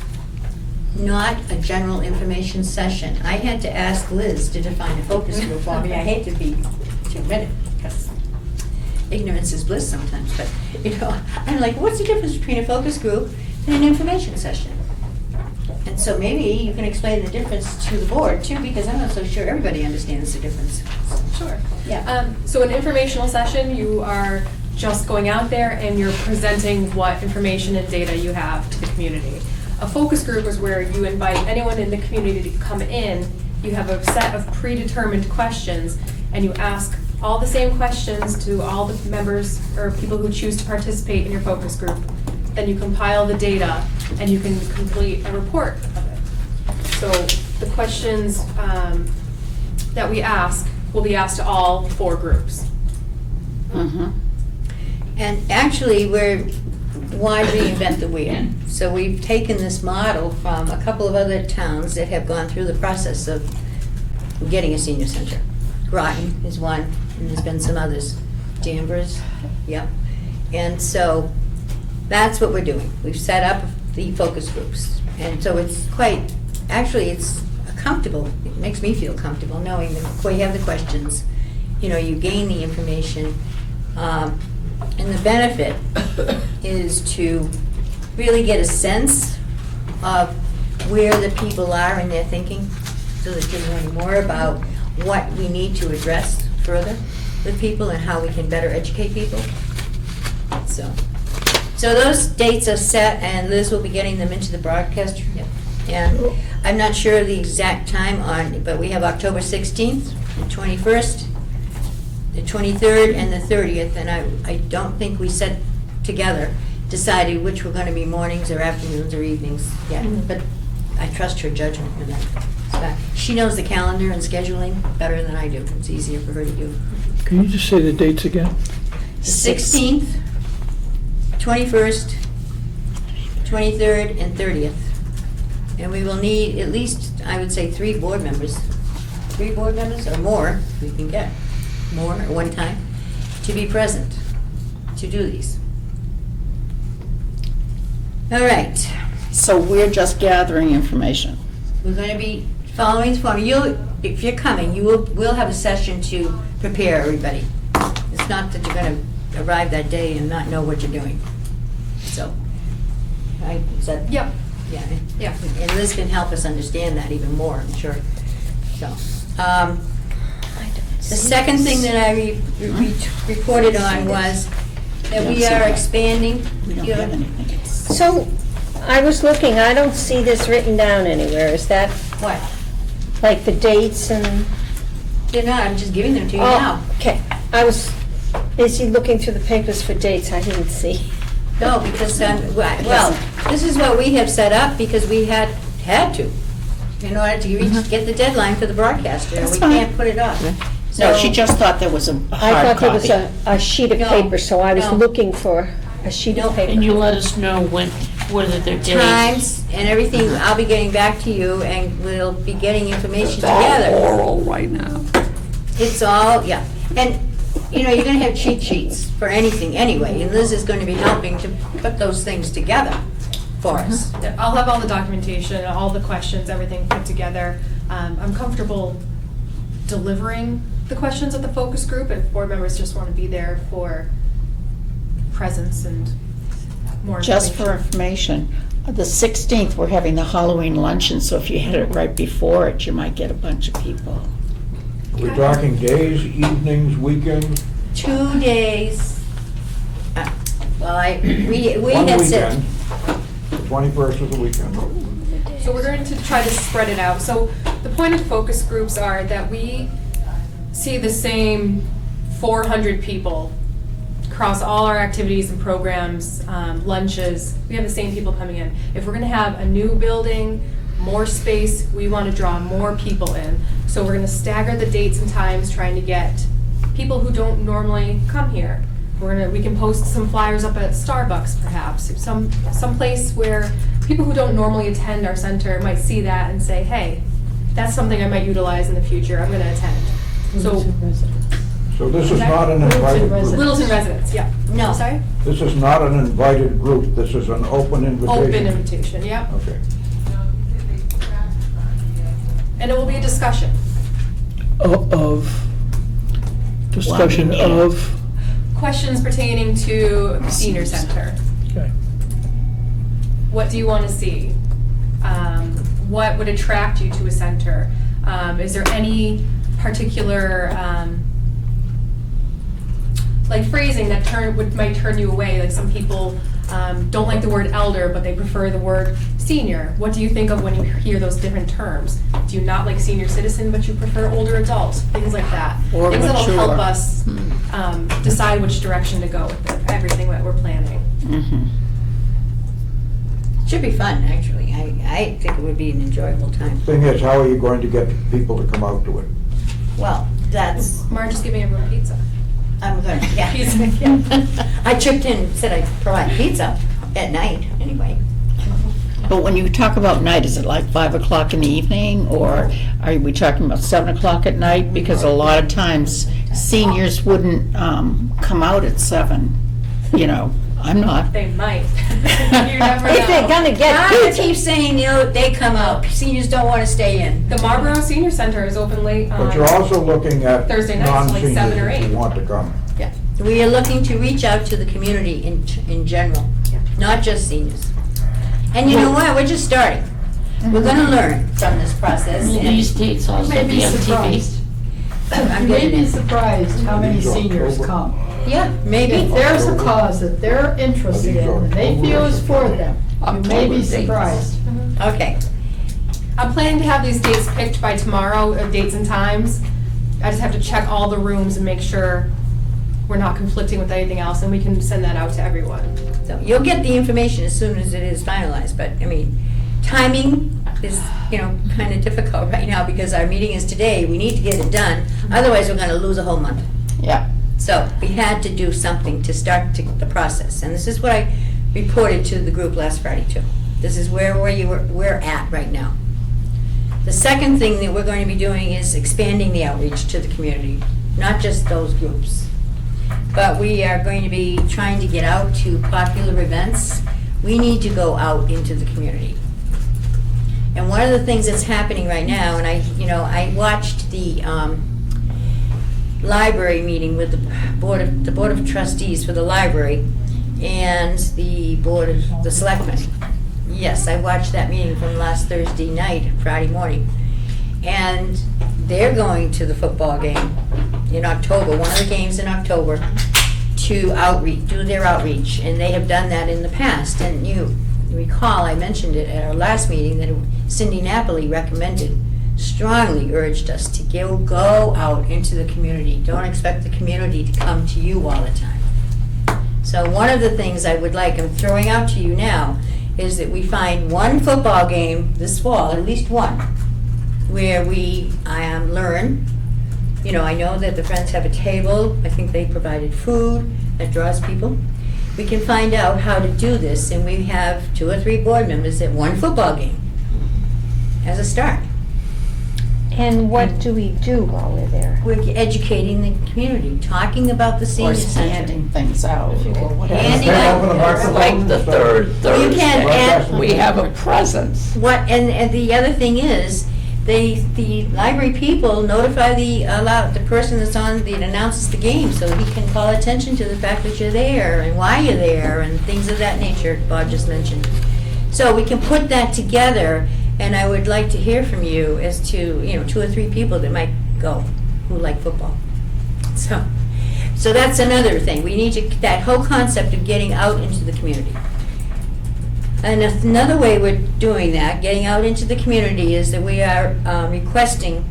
not a general information session. I had to ask Liz to define a focus group for me. I hate to be too minute because ignorance is bliss sometimes, but I'm like, what's the difference between a focus group and an information session? And so maybe you can explain the difference to the board too, because I'm not so sure everybody understands the difference. Sure. Yeah. So an informational session, you are just going out there and you're presenting what information and data you have to the community. A focus group is where you invite anyone in the community to come in. You have a set of predetermined questions and you ask all the same questions to all the members or people who choose to participate in your focus group. Then you compile the data and you can complete a report of it. So the questions that we ask will be asked to all 4 groups. And actually, why reinvent the wheel? So we've taken this model from a couple of other towns that have gone through the process of getting a senior center. Groton is one, and there's been some others. Danvers, yep. And so that's what we're doing. We've set up the focus groups. And so it's it's comfortable. It makes me feel comfortable knowing that before you have the questions, you gain the information. And the benefit is to really get a sense of where the people are in their thinking so that you learn more about what we need to address further with people and how we can better educate people. So those dates are set, and Liz will be getting them into the broadcaster. And I'm not sure of the exact time on, but we have October 16th, the 21st, the 23rd, and the 30th, and I don't think we decided which were going to be mornings or afternoons or evenings yet, but I trust her judgment in that. She knows the calendar and scheduling better than I do. It's easier for her to do. Can you just say the dates again? 16th, 21st, 23rd, and 30th. And we will need at least, I would say, 3 board members. 3 board members or more, we can get more at one time, to be present to do these. All right. So we're just gathering information. We're going to be following the form. If you're coming, we'll have a session to prepare everybody. It's not that you're going to arrive that day and not know what you're doing. So, right? Is that? Yep. Yeah. Yeah. And Liz can help us understand that even more, I'm sure. So, the second thing that I reported on was that we are expanding. We don't have anything. So, I was looking, I don't see this written down anywhere. Is that What? like the dates and? They're not, I'm just giving them to you now. Okay, I was busy looking through the papers for dates, I didn't see. No, because, well, this is what we have set up because we had to in order to get the deadline for the broadcaster. That's We fine. can't put it off. No, So- she just thought there was a I hard thought there was copy. a sheet of No, paper, so I was no. looking for a sheet No. of paper. And you let us know whether they're days. Times and everything, I'll be getting back to you and we'll be getting information It's all together. oral right now. It's all, yeah. And, you're going to have cheat sheets for anything anyway, and Liz is going to be helping to put those things together for us. Yeah, I'll have all the documentation, all the questions, everything put together. I'm comfortable delivering the questions at the focus group if board members just want to be there for presence and more Just for information. information, the 16th, we're having the Halloween Luncheon, so if you had it right before it, you might get a bunch of people. We're talking days, evenings, weekends, 2 days. Well, we one had said. weekend. The 21st is a weekend. So we're going to try to spread it out. So the point of focus groups are that we see the same 400 people across all our activities and programs, lunches. We have the same people coming in. If we're going to have a new building, more space, we want to draw more people in. So we're going to stagger the dates and times, trying to get people who don't normally come here. We can post some flyers up at Starbucks perhaps, some place where people who don't normally attend our center might see that and say, hey, that's something I might utilize in the future, I'm gonna attend. So, So this is not an invited group. Littleton residents, yeah. No. Sorry? This is not an invited group, this is an open invitation. Open invitation, yeah. Okay. And it will be a discussion. Of, discussion of, Questions pertaining to the senior center. okay. What do you want to see? What would attract you to a center? Is there any particular, like phrasing that might turn you away? Like some people don't like the word elder, but they prefer the word senior. What do you think of when you hear those different terms? Do you not like senior citizen, but you prefer older adult? Things like that. Or Things that'll help mature. us decide which direction to go with everything that we're planning. Should be fun, actually. I think it would be an enjoyable time. Thing is, how are you going to get people to come out to it? Well, that's, Marge is giving everyone pizza. I'm gonna, yeah. I chipped in and said I'd provide pizza at night, anyway. But when you talk about night, is it like 5 o'clock in the evening, or are we talking about 7 o'clock at night? Because a lot of times, seniors wouldn't come out at 7, you know, I'm not. They might. You never If they're know. gonna get I pizza. keep saying, they come out, seniors don't wanna stay in. The Marlboro Senior Center is open late But you're on, also looking at Thursday nights, like 7 non-seniors or 8. who want to come. Yeah. We are looking to reach out to the community in general, Yeah. not just seniors. And you know what, we're just starting. We're gonna learn from this process. Will and these dates also May be be on TV? surprised. I'm You may getting be it. surprised how many seniors come. Yeah, maybe. If there's a cause that they're interested in, and they feel is for them, you may be surprised. Okay. I'm planning to have these dates picked by tomorrow, dates and times. I just have to check all the rooms and make sure we're not conflicting with anything else, and we can send that out to everyone. So you'll get the information as soon as it is finalized, but, I mean, timing is, kind of difficult right now because our meeting is today. We need to get it done, otherwise we're gonna lose a whole month. Yeah. So we had to do something to start the process, and this is what I reported to the group last Friday too. This is where we're at right now. The second thing that we're going to be doing is expanding the outreach to the community, not just those groups. But we are going to be trying to get out to popular events. We need to go out into the community. And one of the things that's happening right now, and I watched the library meeting with the board of trustees for the library and the board of the selectmen. Yes, I watched that meeting from last Thursday night, Friday morning. And they're going to the football game in October, one of the games in October, to do their outreach. And they have done that in the past. And you recall, I mentioned it at our last meeting, that Cindy Napoli strongly urged us to go out into the community. Don't expect the community to come to you all the time. So one of the things I would like, I'm throwing out to you now, is that we find one football game this fall, at least one, where we learn. I know that the Friends have a table. I think they provided food that draws people. We can find out how to do this, and we have 2 or 3 board members at one football game as a start. And what do we do while we're there? We're educating the community, talking about the Or senior center. handing things out, or whatever. Handing Okay, out- open the microphone. Like the third You can Thursday, add- we have a presence. And the other thing is, the library people notify the person that announces the game, so he can call attention to the fact that you're there and why you're there and things of that nature Bob just mentioned. So we can put that together, and I would like to hear from you as to, 2 or 3 people that might go who like football. So that's another thing. We need that whole concept of getting out into the community. And another way we're doing that, getting out into the community, is that we are requesting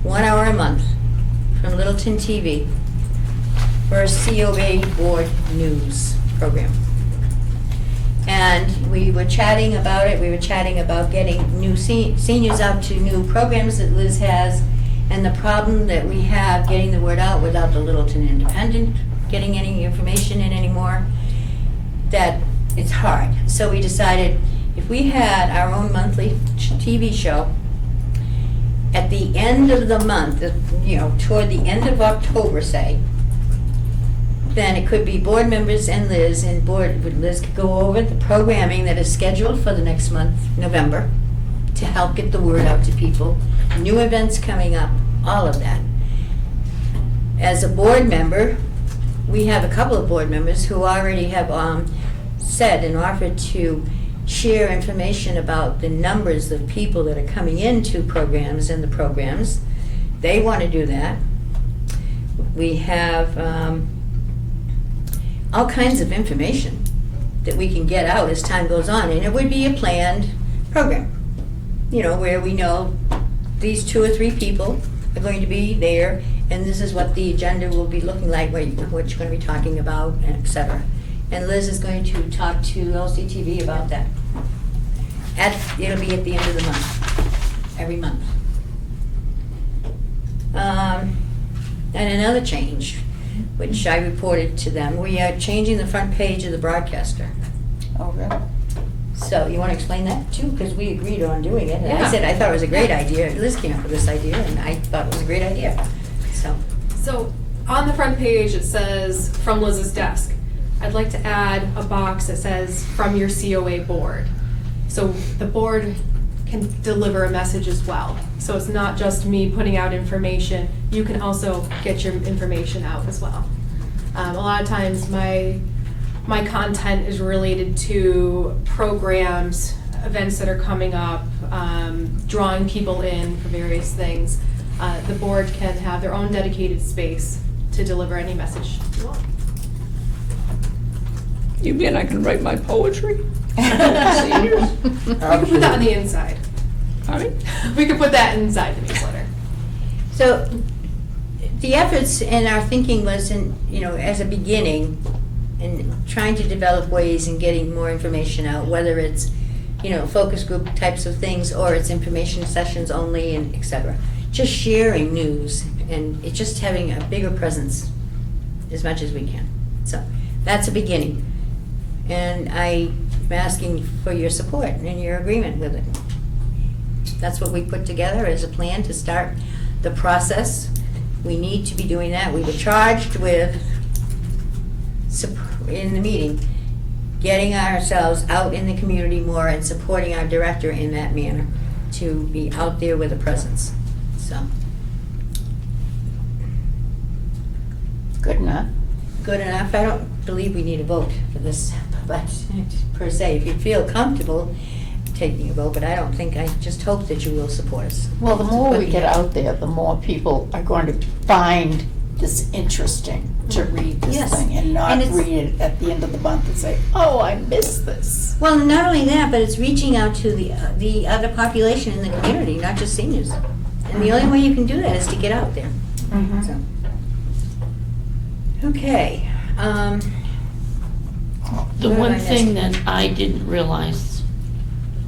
1 hour a month from Littleton TV for a COA board news program. And we were chatting about it. We were chatting about getting new seniors out to new programs that Liz has, and the problem that we have getting the word out without the Littleton Independent getting any information in anymore, that it's hard. So we decided if we had our own monthly TV show, at the end of the month, toward the end of October, say, then it could be board members and Liz, and Liz could go over the programming that is scheduled for the next month, November, to help get the word out to people, new events coming up, all of that. As a board member, we have a couple of board members who already have said and offered to share information about the numbers of people that are coming into programs and the programs. They want to do that. We have all kinds of information that we can get out as time goes on, and it would be a planned program, where we know these 2 or 3 people are going to be there, and this is what the agenda will be looking like, what you're going to be talking about, etc. And Liz is going to talk to LCTV about that. It'll be at the end of the month, every month. And another change, which I reported to them, we are changing the front page of the broadcaster. Oh, really? So you want to explain that too? Because we agreed on doing it. And I Yeah. said I thought it was a great idea. Liz came up with this idea, and I thought it was a great idea. So on the front page, it says, from Liz's desk. I'd like to add a box that says, from your COA board. So the board can deliver a message as well. So it's not just me putting out information, you can also get your information out as well. A lot of times my content is related to programs, events that are coming up, drawing people in for various things. The board can have their own dedicated space to deliver any message you want. You mean I can write my poetry? We can put that on the inside. Honey? We could put that inside the newsletter. So the efforts in our thinking was as a beginning, in trying to develop ways in getting more information out, whether it's, focus group types of things or it's information sessions only, and etc. Just sharing news and it's just having a bigger presence as much as we can. So that's a beginning. And I'm asking for your support and your agreement with it. That's what we put together as a plan to start the process. We need to be doing that. We were charged with, in the meeting, getting ourselves out in the community more and supporting our director in that manner, to be out there with a presence. So, Good enough. good enough. I don't believe we need a vote for this, but per se, if you feel comfortable taking a vote, but I don't think, I just hope that you will support us. Well, the more we get out there, the more people are going to find this interesting to read this Yes. thing and not And it's- read it at the end of the month and say, oh, I missed this. Well, not only that, but it's reaching out to the other population in the community, not just seniors. And the only way you can do that is to get out there. So. Okay. The What one have I thing missed? that I didn't realize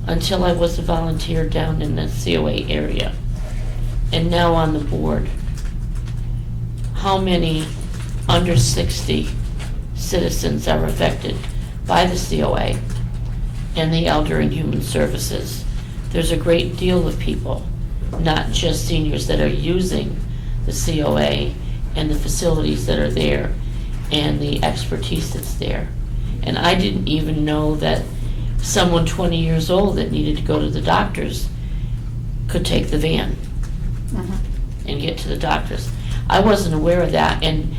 until I was a volunteer down in the COA area, and now on the board, how many under 60 citizens are affected by the COA and the Elder and Human Services. There's a great deal of people, not just seniors, that are using the COA and the facilities that are there and the expertise that's there. And I didn't even know that someone 20 years old that needed to go to the doctors could take the van and get to the doctors. I wasn't aware of that, and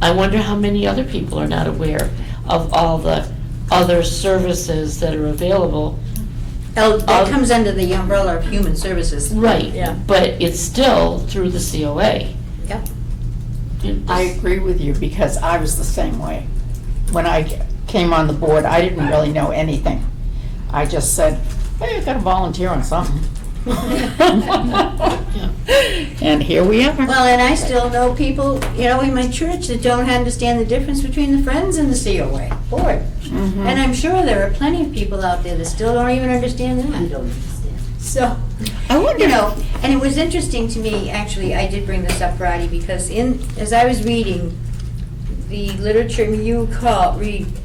I wonder how many other people are not aware of all the other services that are available. That comes under the umbrella of human services. Right, Yeah. but it's still through the COA. Yep. I agree with you, because I was the same way. When I came on the board, I didn't really know anything. I just said, hey, I gotta volunteer on something. And here we are. Well, and I still know people, in my church that don't understand the difference between the Friends and the COA board. And I'm sure there are plenty of people out there that still don't even understand that. So, I wonder, and it was interesting to me, actually, I did bring this up Friday, because as I was reading the literature,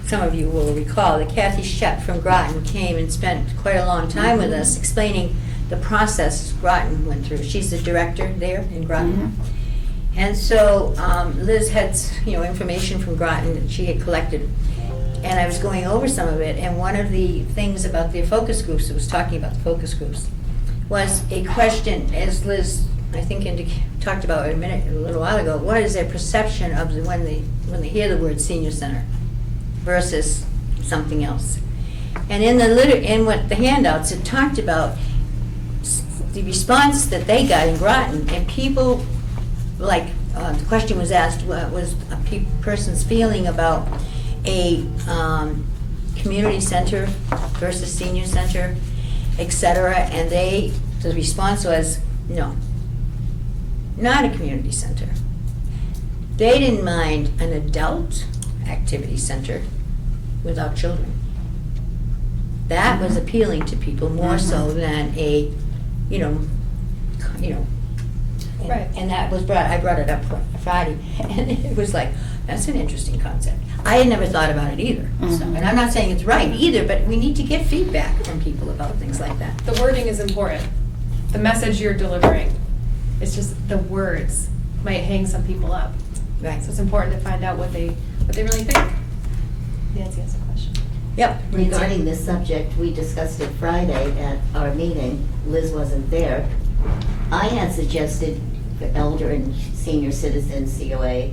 some of you will recall that Kathy Shep from Groton came and spent quite a long time with us explaining the process Groton went through. She's the director there in Groton. And so Liz had, information from Groton that she had collected, and I was going over some of it, and one of the things about the focus groups, it was talking about the focus groups, was a question, as Liz, I think, talked about a little while ago, what is their perception of when they hear the word senior center versus something else? And in the handouts, it talked about the response that they got in Groton, and people, the question was asked, what was a person's feeling about a community center versus senior center, etc. And the response was, no, not a community center. They didn't mind an adult activity center without children. That was appealing to people more so than a, Right. And that was I brought it up Friday, and it was like, that's an interesting concept. I had never thought about it either. So, and I'm not saying it's right either, but we need to get feedback from people about things like that. The wording is important. The message you're delivering. It's just the words might hang some people up. Right. So it's important to find out what they really think. Nancy has a question. Yep. Regarding this subject, we discussed it Friday at our meeting. Liz wasn't there. I had suggested for elder and senior citizens COA,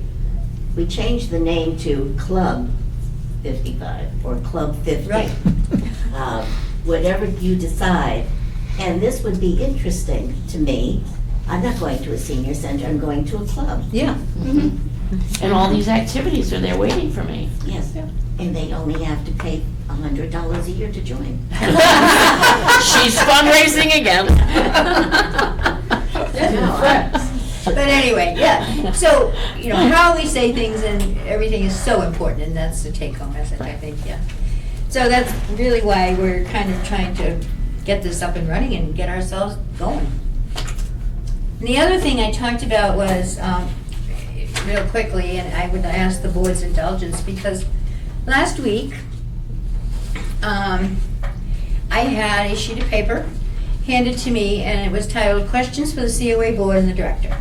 we change the name to Club 55 or Club 50. Right. Whatever you decide. And this would be interesting to me. I'm not going to a senior center, I'm going to a club. Yeah. And all these activities are there waiting for me. Yes. And they only have to pay $100 a year to join. She's fundraising again. But anyway, yeah. So, how we say things and everything is so important, and that's the take-home message, I think, yeah. So that's really why we're kind of trying to get this up and running and get ourselves going. And the other thing I talked about was, real quickly, and I would ask the board's indulgence, because last week, I had a sheet of paper handed to me, and it was titled Questions for the COA Board and the Director.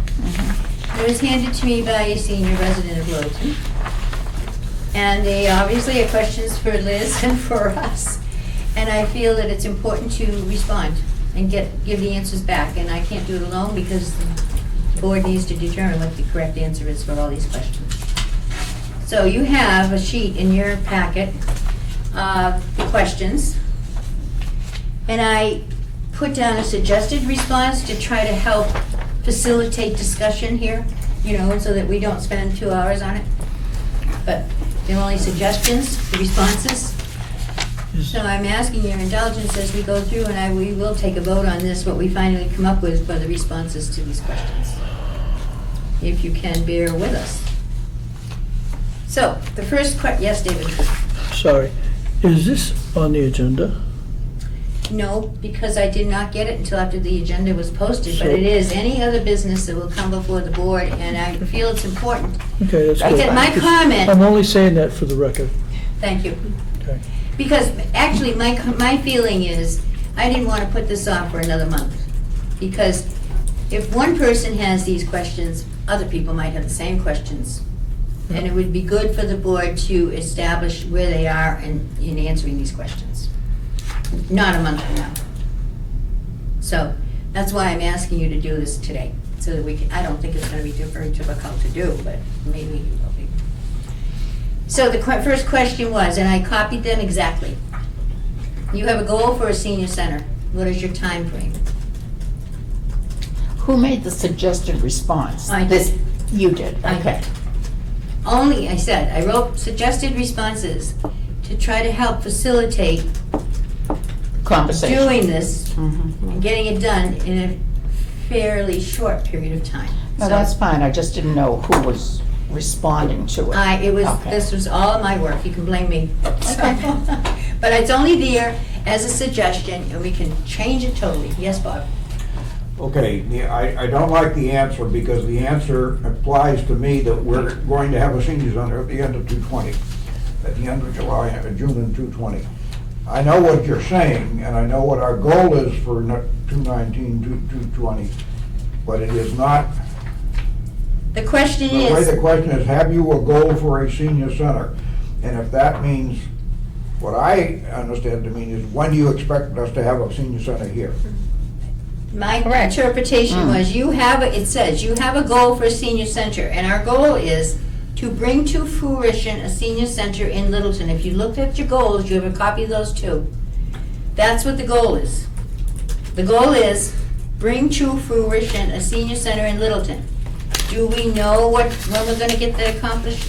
It was handed to me by a senior resident of Littleton. And they obviously are questions for Liz and for us. And I feel that it's important to respond and give the answers back. And I can't do it alone because the board needs to determine what the correct answer is for all these questions. So you have a sheet in your packet of the questions. And I put down a suggested response to try to help facilitate discussion here, so that we don't spend 2 hours on it. But they're only suggestions, the responses. So I'm asking your indulgence as we go through, and we will take a vote on this, what we finally come up with for the responses to these questions. If you can bear with us. So, the first yes, David? Sorry. Is this on the agenda? No, because I did not get it until after the agenda was posted, but it is any other business that will come before the board, and I feel it's important. Okay, that's good. Because my comment, I'm only saying that for the record. thank you. Okay. Because actually, my feeling is, I didn't want to put this off for another month. Because if one person has these questions, other people might have the same questions. And it would be good for the board to establish where they are in answering these questions. Not a month from now. So that's why I'm asking you to do this today, so that we can, I don't think it's going to be very difficult to do, but maybe it will be. So the first question was, and I copied them exactly. You have a goal for a senior center. What is your time frame? Who made the suggested response? I did. You did, I okay. I wrote suggested responses to try to help facilitate Conversation. doing this and getting it done in a fairly short period of time. No, that's fine, I just didn't know who was responding to it. Okay. This was all my work, you can blame me. But it's only there as a suggestion, and we can change it totally. Yes, Bob? Okay, I don't like the answer because the answer implies to me that we're going to have a senior center at the end of 220, at the end of July, June in 220. I know what you're saying, and I know what our goal is for 219, 220, but it is not, The question the way is, the question is, have you a goal for a senior center? And if that means, what I understand to mean is, when do you expect us to have a senior center here? my interpretation was, it says, you have a goal for a senior center, and our goal is to bring to fruition a senior center in Littleton. If you looked at your goals, you have a copy of those too. That's what the goal is. The goal is, bring to fruition a senior center in Littleton. Do we know when we're gonna get that accomplished?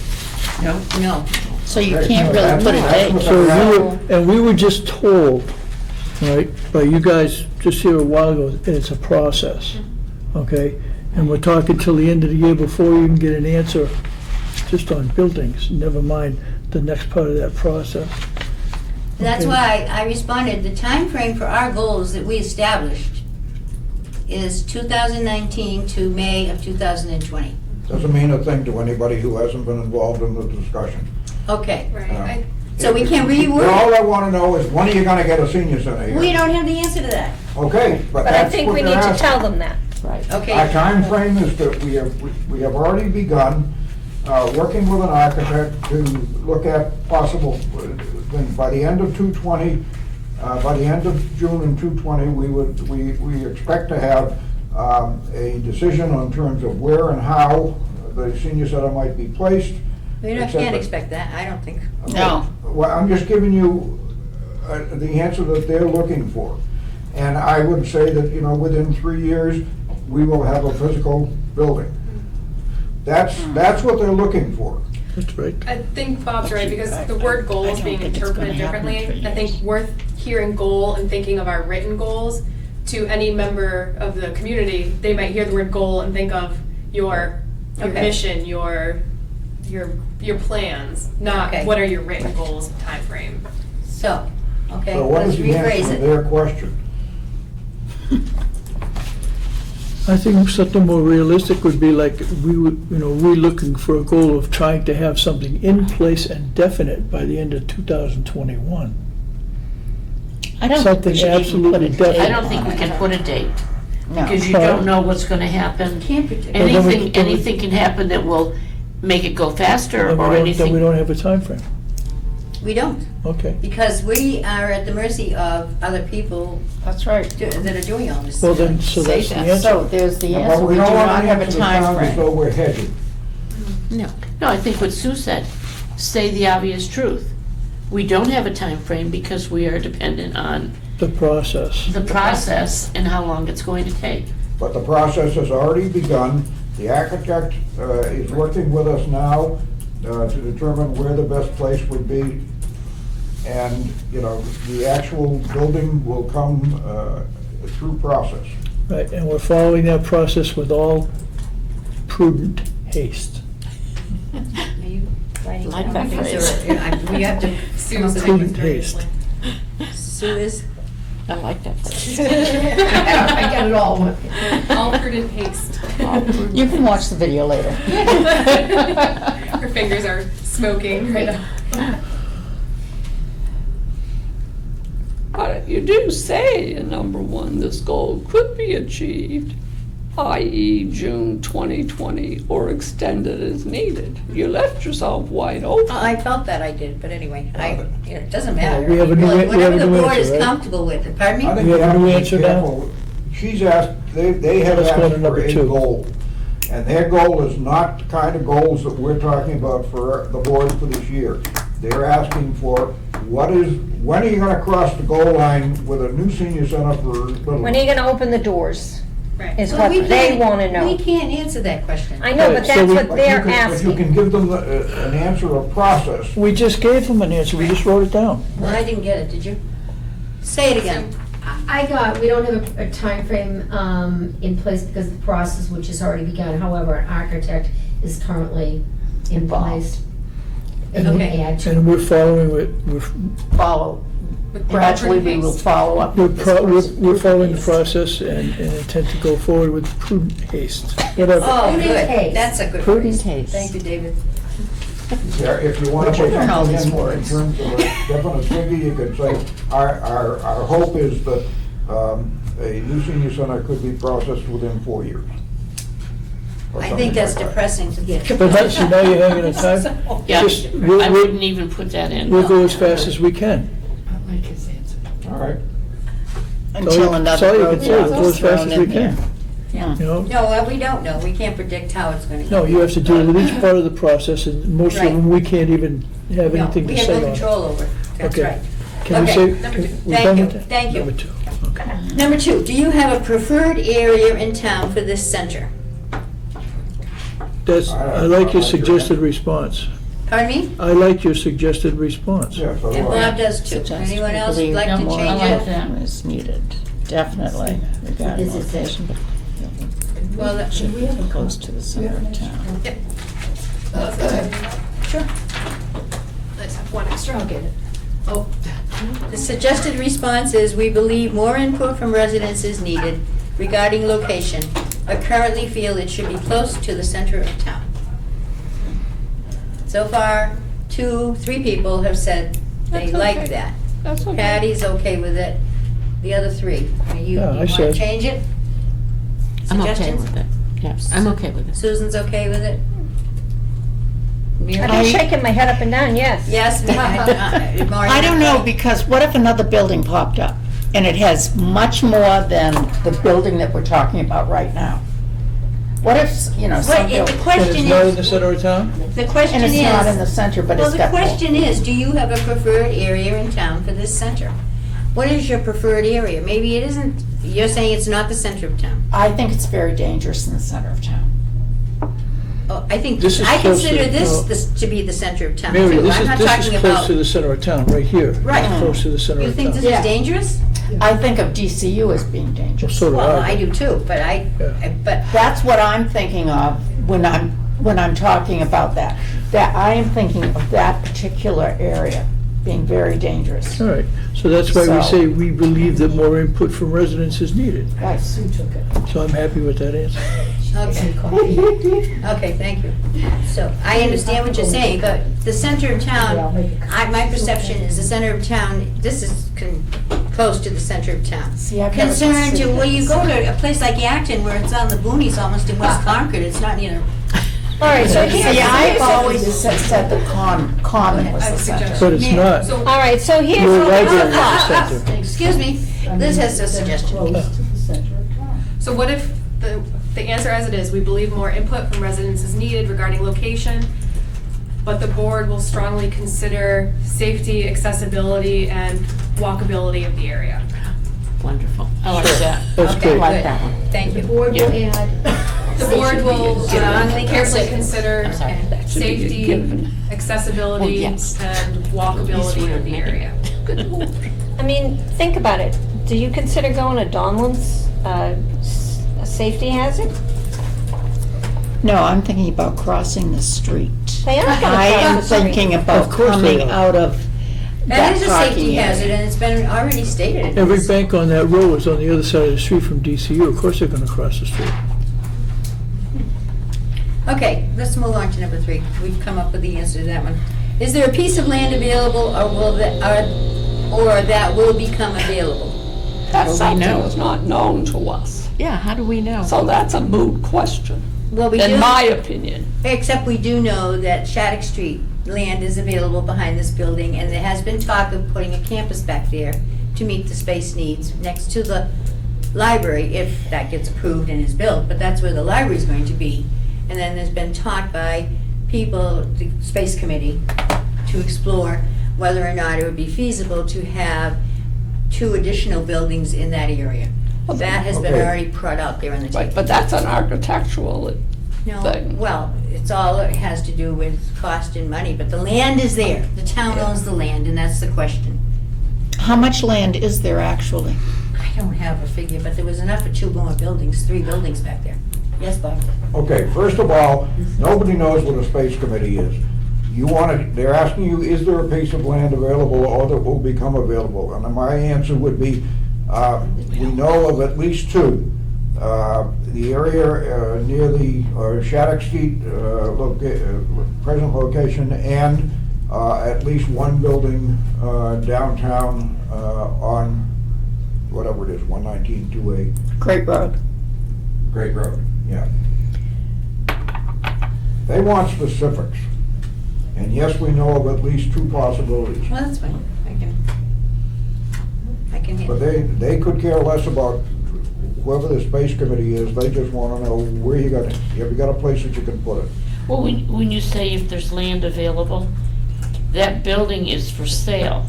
No. No. So you Okay, can't so really put a that's- date. So we were just told, right, by you guys just here a while ago, that it's a process, okay? And we're talking till the end of the year before you can get an answer just on buildings, never mind the next part of that process. That's Okay. why I responded, the time frame for our goals that we established is 2019 to May of 2020. Doesn't mean a thing to anybody who hasn't been involved in the discussion. Okay, Right. so we can reword All it. I want to know is, when are you going to get a senior center here? We don't have the answer to that. Okay, but But I that's think what we they're need to asking. tell them that. Right. Okay. Our time frame is that we have already begun working with an architect to look at possible things. By the end of 220, by the end of June in 220, we expect to have a decision on terms of where and how the senior center might be placed. We et can't cetera. expect that, I don't think. Okay. No. Well, I'm just giving you the answer that they're looking for. And I would say that, within 3 years, we will have a physical building. That's what they're looking for. That's right. I think Bob's right, because the word goal is being interpreted differently. I think worth hearing goal and thinking of our written goals. To any member of the community, they might hear the word goal and think of your Okay. mission, your plans, not Okay. what are your written goals and timeframe. So, okay, So what let's is the answer rephrase to it. their question? I think something more realistic would be like, we're looking for a goal of trying to have something in place and definite by the end of 2021. I don't think Something we should even put absolutely a date definite. I don't think we on can it. put a date, No. because you don't know what's gonna happen. Can't predict. then we- Anything can happen that will make it go faster Then we or don't- Then we anything. don't have a time frame. We don't, Okay. because we are at the mercy of other people That's right. that are doing all this. Well, then, so Say that's the that. answer. So there's the But answer. We do don't want not to have a answer the time sound as frame. though we're hedging. No. No, I think what Sue said, say the obvious truth. We don't have a time frame because we are dependent on The process. the process and how long it's going to take. But the process has already begun. The architect is working with us now to determine where the best place would be. And, the actual building will come through process. Right, and we're following that process with all prudent haste. Are you writing Like down that things, phrase. or we have to Sue's come up taking Prudent haste. Sue is? I like that phrase. I got it all. All prudent haste. You can watch the video later. Her fingers are smoking right now. You do say in number one, this goal could be achieved, i.e. June 2020, or extended as needed. You left yourself wide open. I felt that I did, but anyway, it doesn't matter. we have a new Well, we have a whatever the new board answer, is right? comfortable with, pardon I me? think We you have a have to new be answer now? careful. She's asked, they have Let's go to asked number for a 2. goal. And their goal is not the kind of goals that we're talking about for the board for this year. They're asking for when are you gonna cross the goal line with a new senior center for Littleton? When are you gonna open the doors, Right. is Well, what we they can't- wanna know. We can't answer that question. I know, but Right, so that's we- what But they're But you asking. can give them an answer, a process. We just gave them an answer, we just wrote it down. Well, I didn't get it, did you? Say it again. I got, we don't have a timeframe in place because of the process which has already begun. However, an architect is currently in place. And Okay. add to. And we're following it, Follow. Gradually, we will follow up with this person. We're following the process and intend to go forward with prudent haste, whatever. Oh, Prudent good, haste. that's a good Prudent phrase. haste. Thank you, David. Yeah, if you want to Richard put learned all something these in words. terms of a definite figure, you could say, our hope is that a new senior center could be processed within 4 years. Or I something think that's like that. depressing to get. But that's, now you're hanging on time. Yeah, Just- I we'll- wouldn't even put that in. We'll go as fast as we can. All right. Until That's all another you road can say, we'll go as is thrown fast as we in here. can. Yeah. You know? No, well, we don't know. We can't predict how it's going to go. No, you have to deal with each part of the process, and most of Right. them, we can't even have No, anything we to have say no on. control over. That's Okay. right. Can we Okay, say? number two. we're Thank done you, with that? thank you. Number 2, okay. Number 2, do you have a preferred area in town for this center? I like your suggested response. Pardon me? I like your suggested response. Yeah, so And do I. Bob does too. Suggest Anyone we else believe like to more change like it? them is needed, definitely, regarding This is it. location, but Well, that- should be close to the center of town. Sure. I just have one extra, I'll get it. Oh, The suggested response is, we believe more input from residents is needed regarding location, but currently feel it should be close to the center of town. So far, 2, 3 people have said they That's like okay. that. That's okay. Patty's okay with it. The other 3, you Yeah, I want to said- change it? I'm okay Suggestions? with it. Yes, I'm okay with it. Susan's okay with it? Mary? I've been shaking my head up and down, yes. Yes? I don't know, because what if another building popped up, and it has much more than the building that we're talking about right now? What if, some The building, And question it's not in the is, center of town? the question and is. it's not in the center, but Well, it's the got more. question is, do you have a preferred area in town for this center? What is your preferred area? Maybe it isn't, you're saying it's not the center of town. I think it's very dangerous in the center of town. Oh, I think, This is I close to- consider this no. to be the center of town Mary, too. this I'm is, not this talking is close about, to the center of town, right here. Right. It's close to the center you of think town. this is dangerous? I think of DCU as being dangerous. So do Well, I. I do too, but Yeah. but, That's what I'm thinking of when I'm talking about that. That I am thinking of that particular area being very dangerous. All right, so that's why we So- say we believe that more input from residents is needed. Right. So I'm happy with that answer. okay. Okay, thank you. So, I understand what you're saying, but the center of town, my perception is the center of town, this is close to the center of town. See, I've never Concerned to, considered well, you this. go to a place like Acton where it's on the boonies almost in West Concord, it's not near. All right, so See, here's, I've always said the common was the center. But it's not. so all right, so here's Your what library is I the center. Excuse me, Liz has a suggestion. So what if the answer as it is, we believe more input from residents is needed regarding location, but the board will strongly consider safety, accessibility, and walkability of the area. Wonderful. I like that. That's Okay, great. like good. that one. Thank you. Board will add. The board will Strongly carefully consider. consider sorry. Should be a safety, given. accessibility, Well, yes. and walkability of the area. I mean, think about it. Do you consider going to Donlands a safety hazard? No, I'm thinking about crossing the street. They are gonna I am cross the street. thinking about Of course they coming are. out of That that is a parking safety area. hazard, and it's been already stated. Every bank on that row is on the other side of the street from DCU. Of course they're gonna cross the street. Okay, let's move on to number 3. We've come up with the answer to that one. Is there a piece of land available, or that will become available? That's we something know? that's not known to us. Yeah, how do we know? So that's a moot question, Well, we in do, my opinion. except we do know that Shattuck Street land is available behind this building, and there has been talk of putting a campus back there to meet the space needs next to the library, if that gets approved and is built, but that's where the library is going to be. And then there's been talk by people, the Space Committee, to explore whether or not it would be feasible to have 2 additional buildings in that area. That has been Okay. already brought out there on the Right, table. but that's an architectural No, thing. well, it's all, it has to do with cost and money, but the land is there. The town owns the land, and that's the question. How much land is there actually? I don't have a figure, but there was enough for 2 more buildings, 3 buildings back there. Yes, Bob? Okay, first of all, nobody knows what a space committee is. You want to, they're asking you, is there a piece of land available or that will become available? And my answer would be, we know of at least two. The area near the Shattuck Street present location, and at least one building downtown on whatever it is, 119-2A. Great road. Great Road, yeah. They want specifics. And yes, we know of at least two possibilities. Well, that's fine, I can But handle it. they could care less about whoever the space committee is, they just wanna know where you got it. Have you got a place that you can put it? Well, when you say if there's land available, that building is for sale.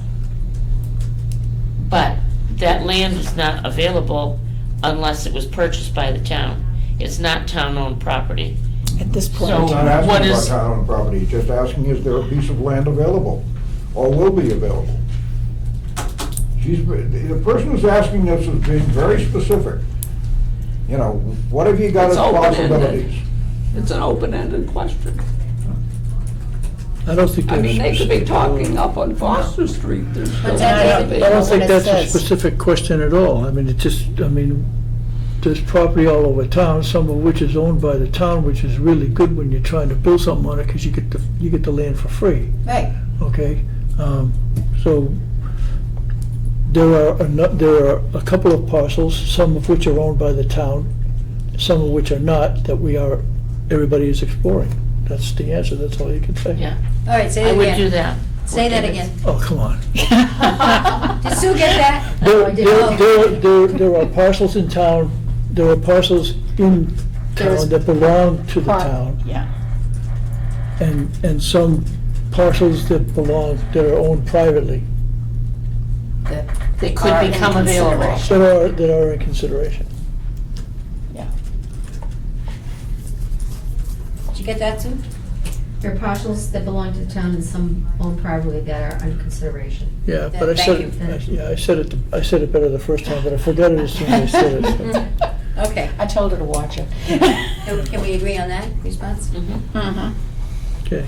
But that land is not available unless it was purchased by the town. It's not town-owned property. At this point. So- It's not What asking about is- town-owned property, it's just asking, is there a piece of land available? Or will be available? The person who's asking this is being very specific. You know, what have you got as It's open-ended. possibilities? It's an open-ended question. I don't think I that's mean, they could be specific. talking up on Foster Street, there's still What's that, land David? I don't what think it that's a says. specific question at all. I mean, it just, I mean, there's property all over town, some of which is owned by the town, which is really good when you're trying to build something on it, because you get the land for free, Right, okay? So there are a couple of parcels, some of which are owned by the town, some of which are not, that everybody is exploring. That's the answer, that's all you can say. Yeah, all right, say I it would do again. that. Say that again. Oh, come on. Did Sue get that? There are parcels in town, there are parcels in town that belong to the town, Yeah. and some parcels that are owned privately, They could become available. that are in consideration. Did you get that, Sue? There are parcels that belong to the town and some owned privately that are under consideration. Yeah, but I Thank said, you. I said it better the first time, but I forgot it as soon as I said it. so. Okay, I told her to watch it. can we agree on that response? Mm-hmm. Okay.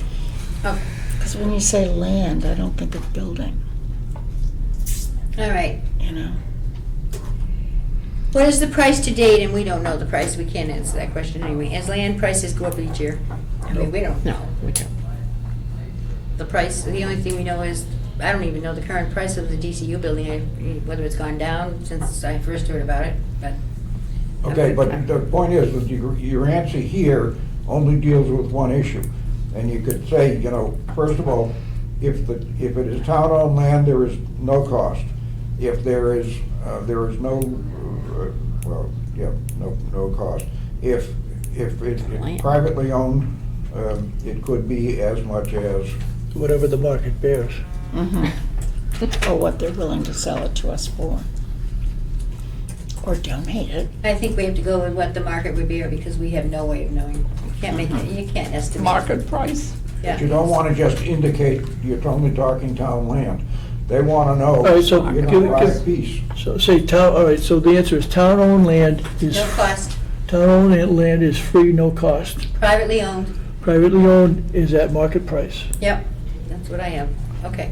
Because when you say land, I don't think of building, All right. you know? What is the price to date? And we don't know the price, we can't answer that question anyway. As land prices go up each year? I mean, we don't know. we don't. The price, the only thing we know is, I don't even know the current price of the DCU building, whether it's gone down since I first heard about it, but. Okay, but the point is, that your answer here only deals with one issue. And you could say, you know, first of all, if it is town-owned land, there is no cost. If there is no, no cost. If it's privately owned, it could be as much as, Whatever the market bears. Mm-hmm. Or what they're willing to sell it to us for. Or donate it. I think we have to go with what the market would bear, because we have no way of knowing. You can't make, you can't estimate. market price. but you Yeah. don't want to just indicate you're only talking town land. They want to know, All right, so you're give- going to buy a give- piece. So say town, all right, so the answer is town-owned land is, No cost, town-owned land is free, no cost. privately owned. Privately owned is at market price. Yep, that's what I have. Okay.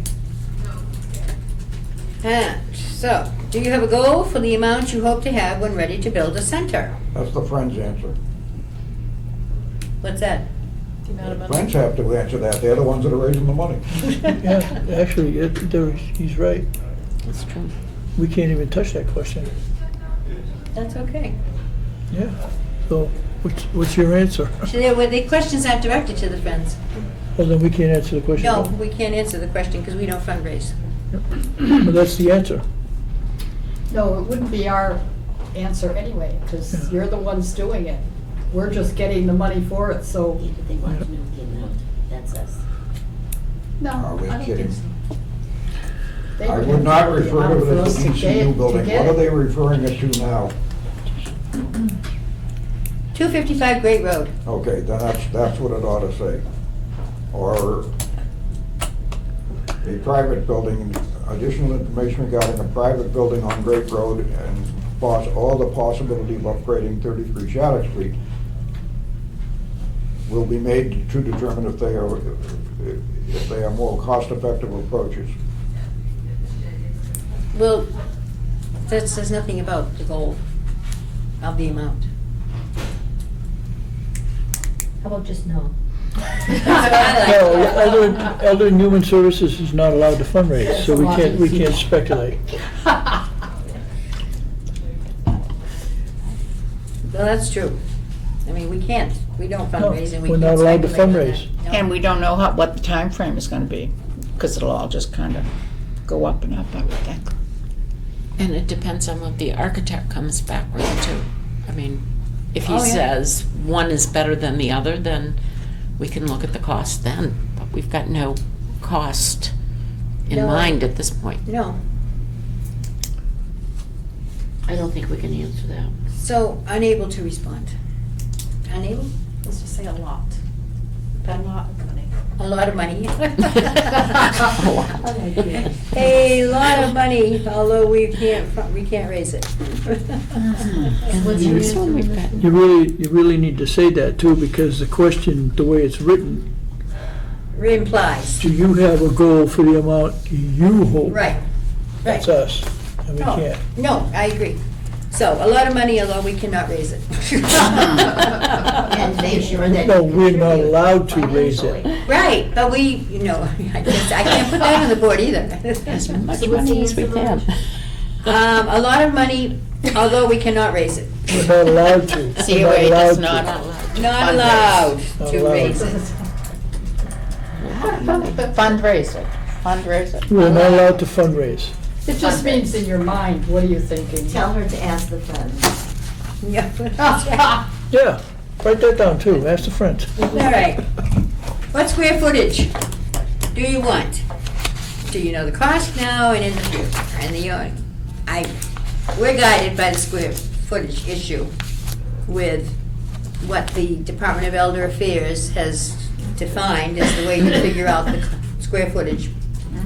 So, do you have a goal for the amount you hope to have when ready to build a center? That's the Friends answer. What's that? Friends have to answer that, they're the ones that are raising the money. Yeah, actually, he's right. That's true. We can't even touch that question. That's okay. Yeah. So what's your answer? So the questions aren't directed to the Friends. Well, then we can't answer the question. No, we can't answer the question because we don't fundraise. But that's the answer. No, it wouldn't be our answer anyway, because Yeah. you're the ones doing it. We're just getting the money for it, so. They want to know the amount, that's us. No, Are we I don't kidding? think so. They I would would have not the refer amount to for it us as a to get- DCU to building. get What are it. they referring it to now? 255 Great Road. Okay, then that's what it ought to say. Or a private building, additional information regarding a private building on Great Road and all the possibility of upgrading 33 Shattuck Street. will be made to determine if they are more cost-effective approaches. Well, that says nothing about the goal of the amount. How about just no? No, Elder and Human Services is not allowed to fundraise, so we can't speculate. Well, that's true. I mean, we don't fundraise and we We're can't not allowed to speculate on that. fundraise. No. And we don't know what the time frame is gonna be, because it'll all just kind of go up and up, I would think. And it depends on what the architect comes back with too. I mean, if he Oh, yeah. says one is better than the other, then we can look at the cost then. But we've got no cost in No. mind at this point. No, I don't think we can answer that. so unable to respond. Unable? Let's just say a lot. A lot of money. A lot of money. A A lot of money, although we can't raise it. What's your answer? We've got- You really need to say that too, because the question, the way it's written, Implies. do you have a goal for the amount you hold? Right, That's right. us, and we No. can't. No, I agree. So, a lot of money, although we cannot raise it. And make sure that. No, you we're not contribute allowed to raise it. financially. Right, but I can't put that on the board either. As much So what's the money as we answer, can. A lot of money, although we cannot raise it. We're not allowed to. COA We're does allowed not. to. Not allowed Not to allowed. raise it. Fundraise it, fundraise it. We're not allowed to fundraise. It just means in your mind, what are you thinking? Tell her to ask the friends. Yeah. Yeah, write that down too, ask the friends. All right. What square footage do you want? Do you know the cost now and in the future? And we're guided by the square footage issue with what the Department of Elder Affairs has defined as the way to figure out the square footage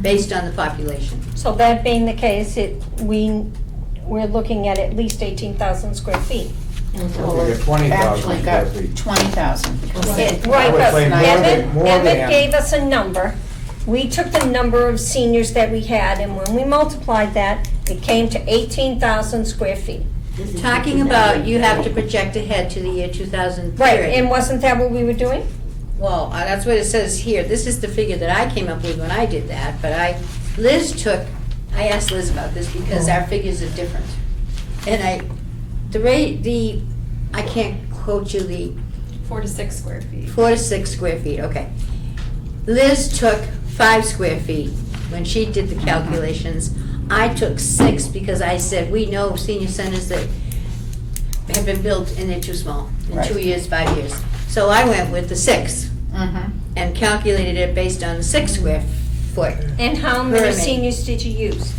based on the population. So that being the case, we're looking at least 18,000 square feet. And So we get 20,000 Actually square got feet. 20,000. Right, would but say more than- Emmett gave us a number. We took the number of seniors that we had, and when we multiplied that, it came to 18,000 square feet. This is Talking about you have to project ahead to the year 2030. Right, and wasn't that what we were doing? Well, that's what it says here. This is the figure that I came up with when I did that, but I asked Liz about this because our figures are different. And I can't quote you the 4 to 6 square feet. 4 to 6 square feet, okay. Liz took 5 square feet when she did the calculations. I took 6 because I said, we know senior centers that have been built and they're too small, in 2 years, 5 years. So I went with the 6 and calculated it based on the 6 square foot. And how many Pyramid. seniors did you use?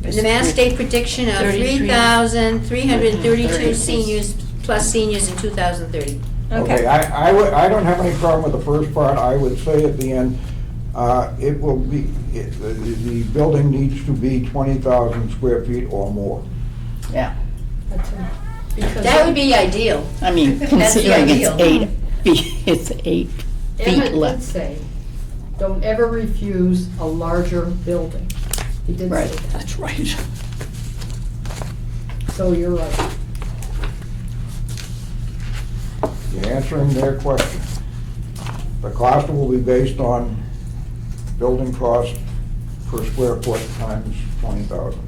The Mass State prediction of 3,332 seniors, plus seniors in 2030. Okay, I don't have any problem with the first part. I would say at the end, it will be, the building needs to be 20,000 square feet or more. Yeah, That would be ideal. I mean, That's considering the it's ideal. 8 feet, it's 8 feet Emmett did left. say, don't ever refuse a larger building. He did say Right. that. That's right. So you're right. You're answering their question. The cost will be based on building cost per square foot times 20,000.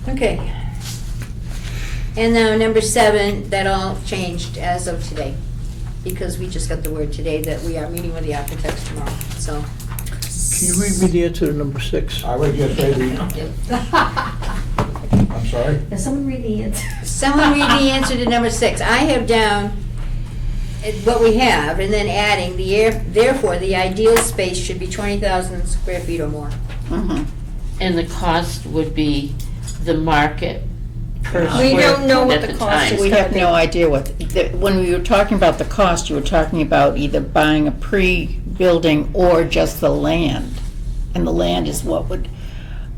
Okay. And now number 7, that all changed as of today, because we just got the word today that we are meeting with the architects tomorrow, so. Can you read me the answer to number 6? I would just say I'm sorry? Now, someone read the answer. Someone read the answer to number 6. I have down what we have, and then adding, therefore, the ideal space should be 20,000 square feet or more. And the cost would be the market per We square don't know foot what at the the cost time. is. We have no idea when we were talking about the cost, you were talking about either buying a pre-building or just the land. And the land is what would,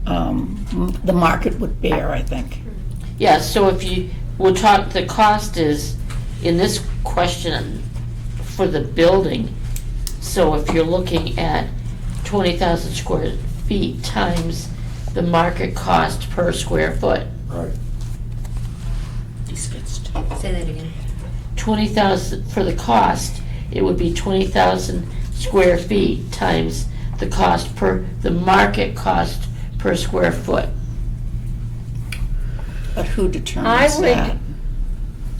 the market would bear, I think. Yeah, so if we'll talk, the cost is, in this question, for the building. So if you're looking at 20,000 square feet times the market cost per square foot, Right. Say that again. 20,000 for the cost, it would be 20,000 square feet times the cost per, the market cost per square foot. But who determines that?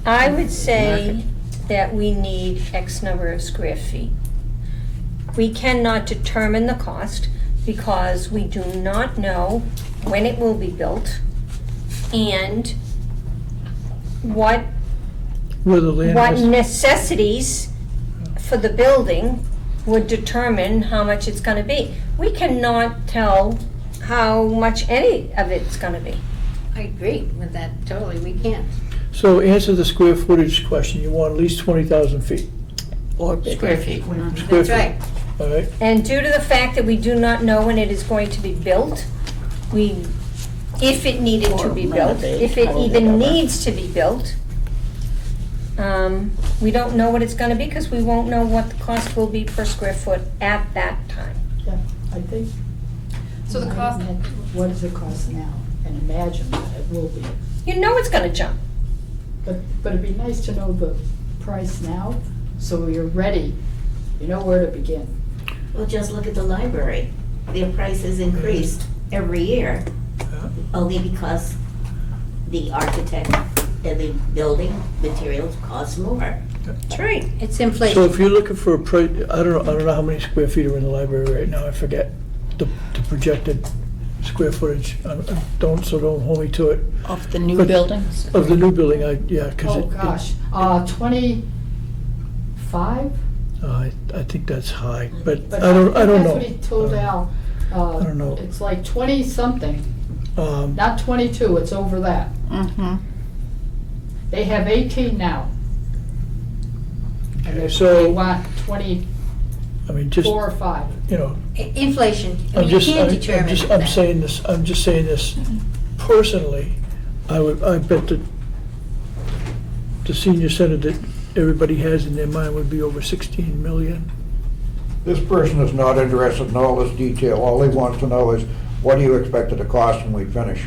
I would say that we need X number of square feet. We cannot determine the cost because we do not know when it will be built and what Where the land is. necessities for the building would determine how much it's gonna be. We cannot tell how much any of it's gonna be. I agree with that, totally, we can't. So answer the square footage question. You want at least 20,000 feet. Or Square feet. Square That's feet. right. All right? And due to the fact that we do not know when it is going to be built, if it needed to Or be built, renovate, if it or even whatever. needs to be built, we don't know what it's gonna be because we won't know what the cost will be per square foot at that time. Yeah, I think. So the cost, What does it cost now? And imagine that it will be. You know it's gonna jump. But it'd be nice to know the price now, so you're ready. You know where to begin. Well, just look at the library. Their prices increased every year, only because the architect and the building materials cost more. That's right. It's So inflation. if you're looking for a price, I don't know how many square feet are in the library right now. I forget the projected square footage. Don't hold me to it. Of the new But- buildings? Of the new building, because Oh, gosh, 25? I think that's high, but But I don't That's know. what he told Al. I don't know. It's like 20-something, not 22, it's over that. Mm-hmm. They have 18 now. And they So- want 24 I mean, just, or 5. you know, Inflation, I I'm mean, you just, can't I'm determine just, that. I'm just saying this personally. I bet that the senior center that everybody has in their mind would be over 16 million. This person is not interested in all this detail. All he wants to know is, what do you expect it to cost when we finish?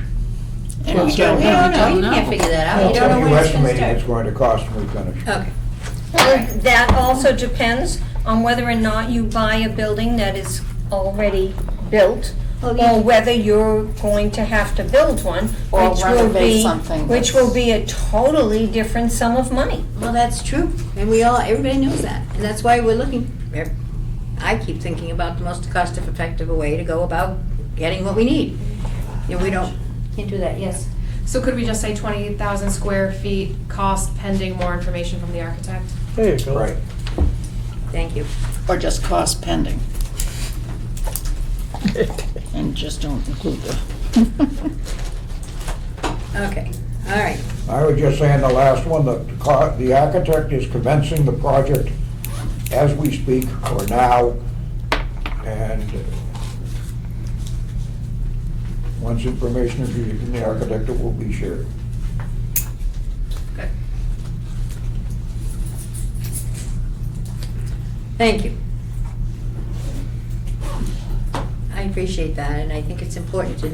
And we We don't don't know, you know. can't figure that out, Well, you don't know What are when you it's gonna estimating it's start. going to cost when we finish? Okay, And that also depends on whether or not you buy a building that is already built, Well, or whether you're going to have to build one, Or which will renovate be, something which will be a totally different sum of money. well, that's true, and everybody knows that, and that's why we're looking, I keep thinking about the most cost-effective way to go about getting what we need. You know, can't do that, yes. so could we just say 20,000 square feet, cost pending more information from the architect? There you go. Right. Thank you. Or just cost pending? And just don't include the. Okay, all right. I would just say in the last one, that the architect is commencing the project as we speak, or now, and once information is received from the architect, it will be shared. Good. Thank you. I appreciate that, and I think it's important to,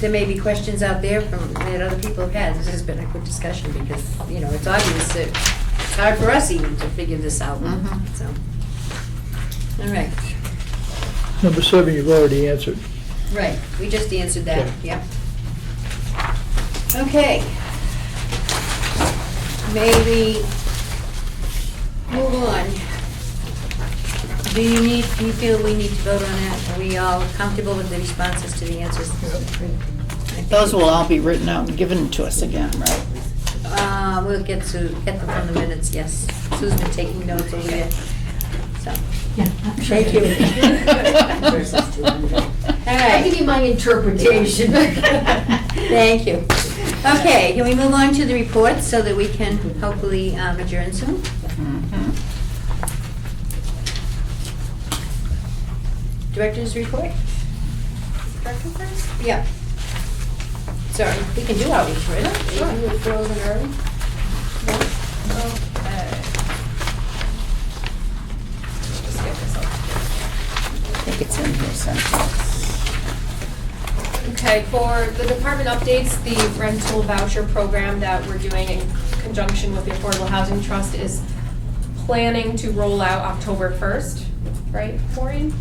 there may be questions out there that other people have had. This has been a good discussion because, you know, it's obvious that it's hard for us even to figure this out, so. All right, Number 7, you've already answered. right, we just answered that, Okay. yep. Okay. May we move on? Do you feel we need to vote on that? Are we all comfortable with the responses to the answers? Those will all be written out and given to us again, right? We'll get them from the minutes, yes. Sue's been taking notes over there, so. Thank you. All I give right, you my interpretation. thank you. Okay, can we move on to the reports so that we can hopefully adjourn soon? Director's report? Director first? Yeah. Sorry, we can do outreach, right? Sure. You were frozen early? Okay. think it's in here someplace. Okay, for the department updates, the rental voucher program that we're doing in conjunction with the Affordable Housing Trust is planning to roll out October 1st, right, Maureen?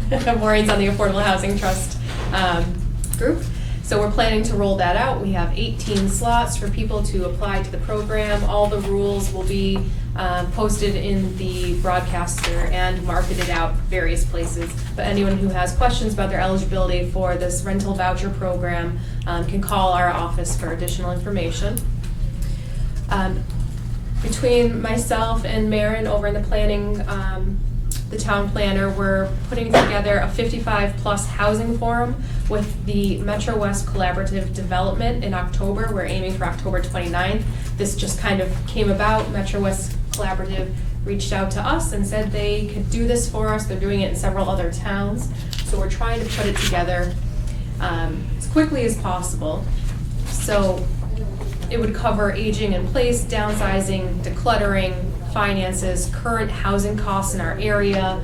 Maureen's on the Affordable Housing Trust group. So we're planning to roll that out. We have 18 slots for people to apply to the program. All the rules will be posted in the broadcaster and marketed out various places. But anyone who has questions about their eligibility for this rental voucher program can call our office for additional information. Between myself and Maren over in the planning, the town planner, we're putting together a 55-plus housing forum with the Metro West Collaborative Development in October. We're aiming for October 29th. This just kind of came about. Metro West Collaborative reached out to us and said they could do this for us. They're doing it in several other towns. So we're trying to put it together as quickly as possible. So it would cover aging in place, downsizing, decluttering, finances, current housing costs in our area,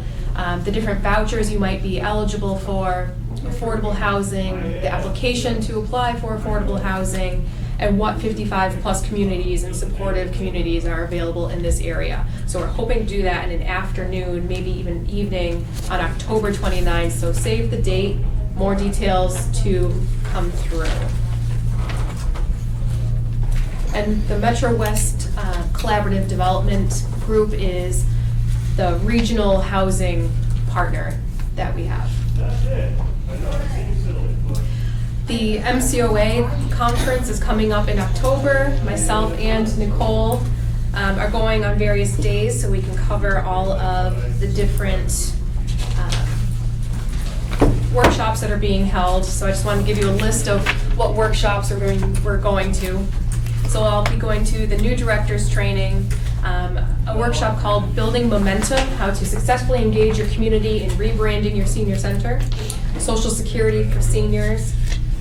the different vouchers you might be eligible for, affordable housing, the application to apply for affordable housing, and what 55-plus communities and supportive communities are available in this area. So we're hoping to do that in an afternoon, maybe even evening on October 29th. So save the date, more details to come through. And the Metro West Collaborative Development Group is the regional housing partner that we have. The MCOA conference is coming up in October. Myself and Nicole are going on various days so we can cover all of the different workshops that are being held. So I just wanted to give you a list of what workshops we're going to. So I'll be going to the new director's training, a workshop called Building Momentum, how to successfully engage your community in rebranding your senior center, Social Security for seniors,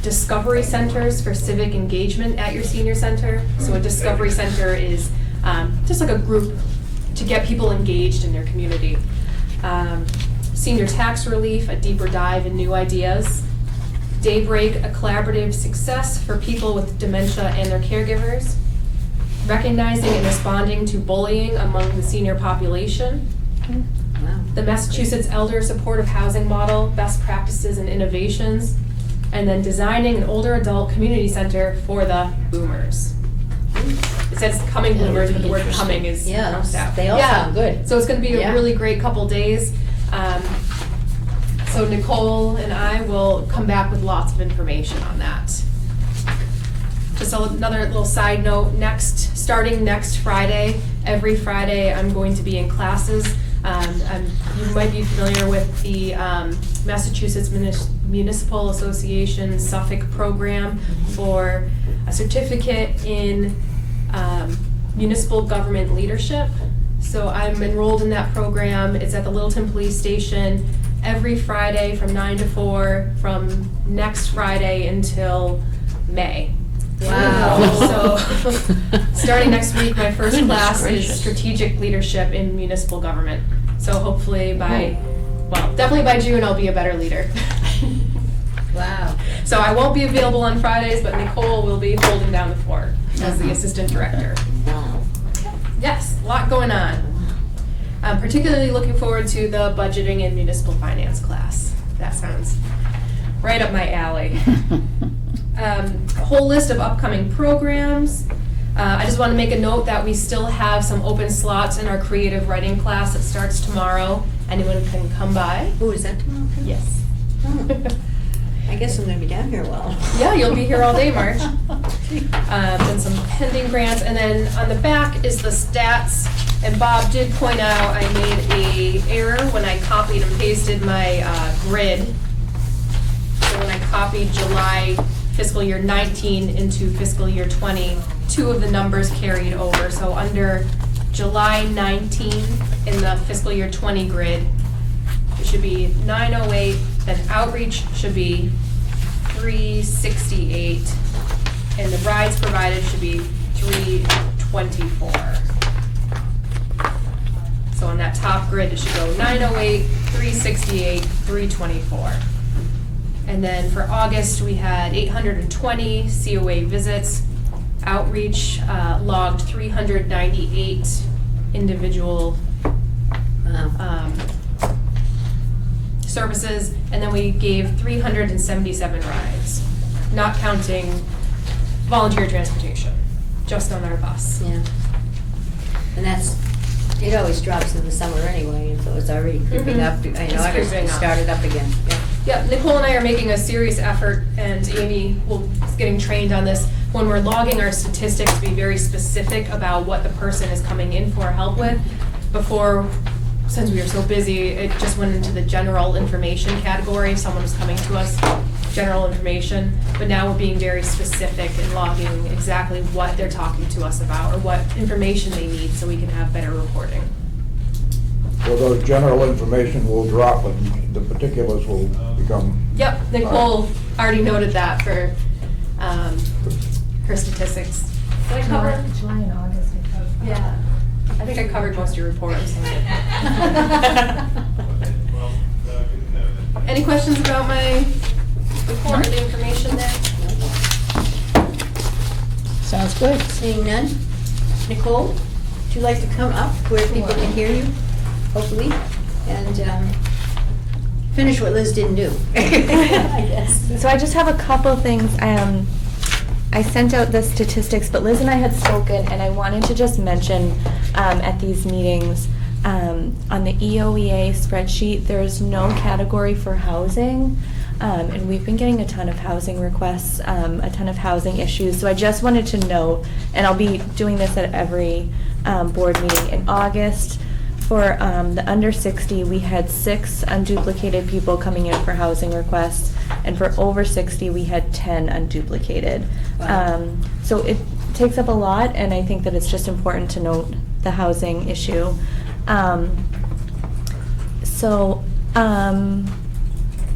Discovery Centers for civic engagement at your senior center. So a Discovery Center is just like a group to get people engaged in their community. Senior tax relief, a deeper dive in new ideas. Daybreak, a collaborative success for people with dementia and their caregivers. Recognizing and responding to bullying among the senior population. Wow. The Massachusetts Elder Supportive Housing Model, best practices and innovations. And then designing an older adult community center for the boomers. It says coming boomers, but the word coming is crossed out. They all sound good. So it's going to be a Yeah. really great couple days. So Nicole and I will come back with lots of information on that. Just another little side note, starting next Friday, every Friday I'm going to be in classes. You might be familiar with the Massachusetts Municipal Association Suffolk program for a certificate in municipal government leadership. So I'm enrolled in that program. It's at the Littleton Police Station every Friday from 9 to 4 from next Friday until May. Wow. So starting next week, my first Goodness class gracious. is strategic leadership in municipal government. So hopefully definitely by June, I'll be a better leader. Wow. So I won't be available on Fridays, but Nicole will be holding down the fort as the assistant director. Wow. Yes, a lot going on. I'm particularly looking forward to the budgeting and municipal finance class. That sounds right up my alley. A whole list of upcoming programs. I just want to make a note that we still have some open slots in our creative writing class that starts tomorrow. Anyone can come by. Oh, is that tomorrow? Yes. I guess I'm gonna be down here a while. Yeah, you'll be here all day, March. And some pending grants, and then on the back is the stats. And Bob did point out I made a error when I copied and pasted my grid. So when I copied July fiscal year 19 into fiscal year 20, two of the numbers carried over. So under July 19 in the fiscal year 20 grid, it should be 908, then outreach should be 368, and the rides provided should be 324. So on that top grid, it should go 908, 368, 324. And then for August, we had 820 COA visits. Outreach logged 398 individual services, and then we gave 377 rides, not counting volunteer transportation, just on our bus. Yeah. And it always drops in the summer anyway, and so it's already creeping up. I know It's August creeping up. started up again. Yeah. Yeah, Nicole and I are making a serious effort, and Amy is getting trained on this. When we're logging our statistics, to be very specific about what the person is coming in for help with. Before, since we were so busy, it just went into the general information category. If someone was coming to us, general information. But now we're being very specific and logging exactly what they're talking to us about or what information they need so we can have better reporting. So those general information will drop and the particulars will become. Yep, Nicole already noted that for her statistics. Did I cover? July and August. Yeah. I think I covered most of your report. I'm sorry. Any questions about my report or the information there? Sounds good. Seeing none? Nicole, would you like to come up where people can hear you, hopefully, and finish what Liz didn't do? I guess. So I just have a couple things. I sent out the statistics, but Liz and I had spoken, and I wanted to just mention at these meetings, on the EOEA spreadsheet, there's no category for housing, and we've been getting a ton of housing requests, a ton of housing issues. So I just wanted to note, and I'll be doing this at every board meeting in August. For the under 60, we had 6 unduplicated people coming in for housing requests, and for over 60, we had 10 unduplicated. Wow. So it takes up a lot, and I think that it's just important to note the housing issue.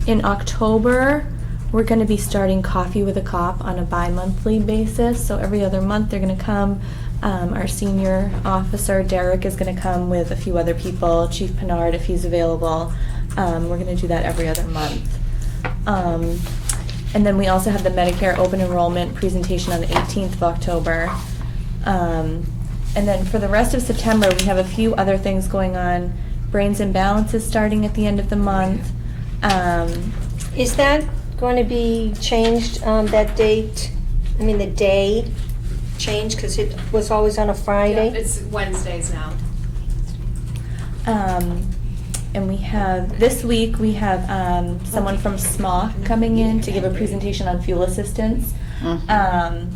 In October, we're going to be starting Coffee with a Cop on a bi-monthly basis. So every other month, they're going to come. Our senior officer, Derek, is going to come with a few other people, Chief Pinard, if he's available. We're going to do that every other month. And then we also have the Medicare open enrollment presentation on the 18th of October. And then for the rest of September, we have a few other things going on. Brains and Balance is starting at the end of the month. Is that going to be changed, that date? I mean, the day changed, because it was always on a Friday? Yeah, it's Wednesdays now. And we have, this week, we have someone from SMOC coming in to give a presentation on fuel assistance. And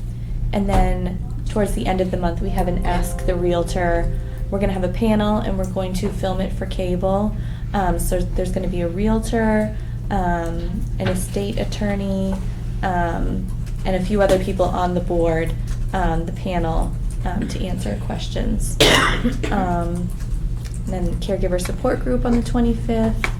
then towards the end of the month, we have an Ask the Realtor. We're going to have a panel, and we're going to film it for cable. So there's going to be a realtor, an estate attorney, and a few other people on the board, the panel, to answer questions. And then caregiver support group on the 25th.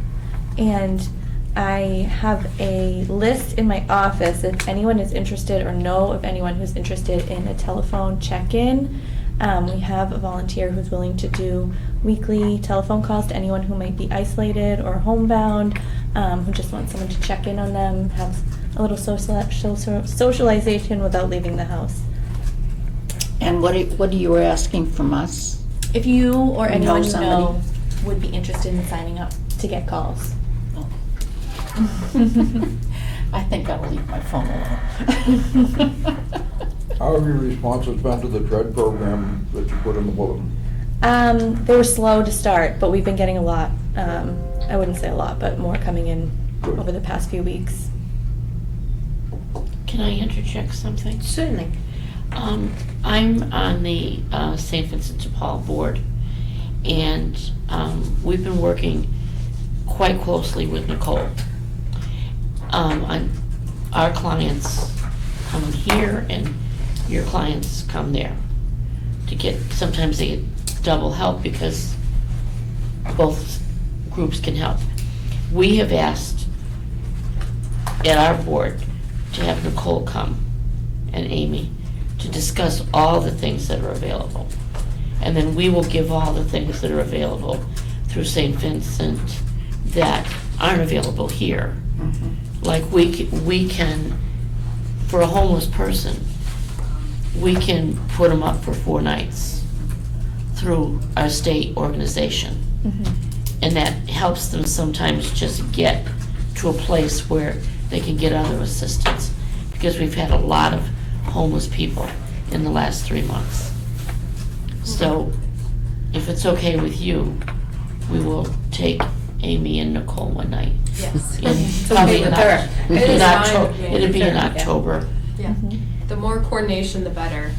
And I have a list in my office if anyone is interested or know of anyone who's interested in a telephone check-in. We have a volunteer who's willing to do weekly telephone calls to anyone who might be isolated or homebound, who just wants someone to check in on them, have a little socialization without leaving the house. And what are you asking from us? If you or Know anyone you somebody? know would be interested in signing up to get calls. I think I'll leave my phone alone. How have your responses been to the DREAD program that you put in the bulletin? They were slow to start, but we've been getting a lot. I wouldn't say a lot, but more coming in over the past few weeks. Can I interject something? Certainly. I'm on the St. Vincent de Paul board, and we've been working quite closely with Nicole. On our clients come here, and your clients come there to get. Sometimes they get double help because both groups can help. We have asked at our board to have Nicole come and Amy to discuss all the things that are available. And then we will give all the things that are available through St. Vincent, that aren't available here. Like we can, for a homeless person, we can put them up for 4 nights through our state organization. And that helps them sometimes just get to a place where they can get other assistance. Because we've had a lot of homeless people in the last 3 months. So if it's okay with you, we will take Amy and Nicole one night. Yes. Probably in It is fine October. with me. It'd be in October. Yeah. The more coordination, the better.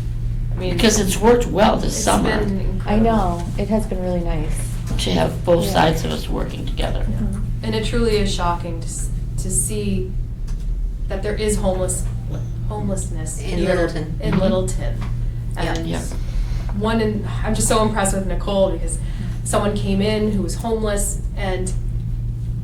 I mean, Because it's worked well this it's summer been incredible. I know, it has been really nice. to have both Yeah. sides of us working together. And it truly is shocking to see that there is homelessness In here Littleton. In Littleton. Yeah. And Yeah. I'm just so impressed with Nicole because someone came in who was homeless, and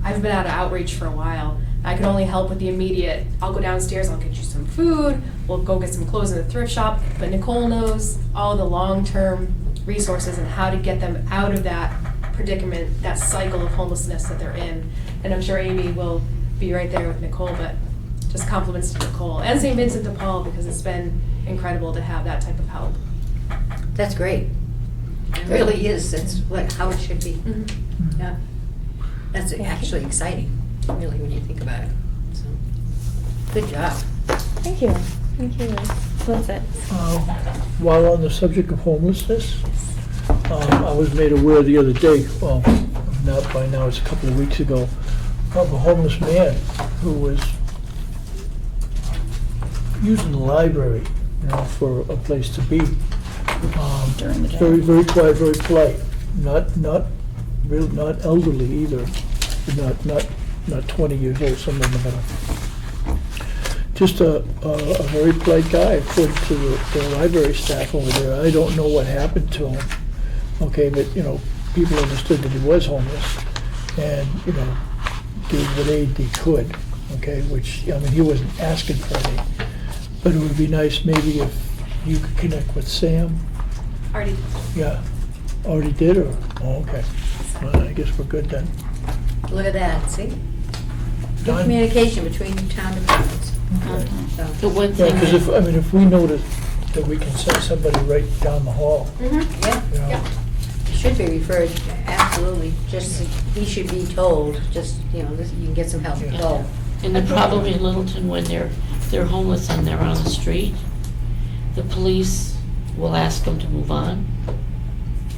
I've been out of outreach for a while. I could only help with the immediate, I'll go downstairs, I'll get you some food, we'll go get some clothes in the thrift shop. But Nicole knows all the long-term resources and how to get them out of that predicament, that cycle of homelessness that they're in. And I'm sure Amy will be right there with Nicole, but just compliments to Nicole and St. Vincent de Paul, because it's been incredible to have that type of help. That's great. It really is, that's how it should be. Yeah. That's actually exciting, really, when you think about it. So, good job. Thank you, Liz. So that's it. While on the subject of homelessness, I was made aware the other day, well, not by now, it's a couple of weeks ago, of a homeless man who was using the library, for a place to be. During the day. Very, very quiet, very polite, not elderly either, not 20 years old, somewhere in the middle. Just a very polite guy, according to the library staff over there. I don't know what happened to him, okay, but, people understood that he was homeless and, gave what aid they could, okay, which, he wasn't asking for any. But it would be nice maybe if you could connect with Sam. Already. Yeah, already did, or, okay. Well, I guess we're good then. Look at that, see? Good Done. communication between town departments. So, The one Yeah, thing, because if we know that we can send somebody right down the hall, Yeah, Yeah. it should be referred, absolutely, just, he should be told, just, you can get some help, go. and the problem in Littleton, when they're homeless and they're on the street, the police will ask them to move on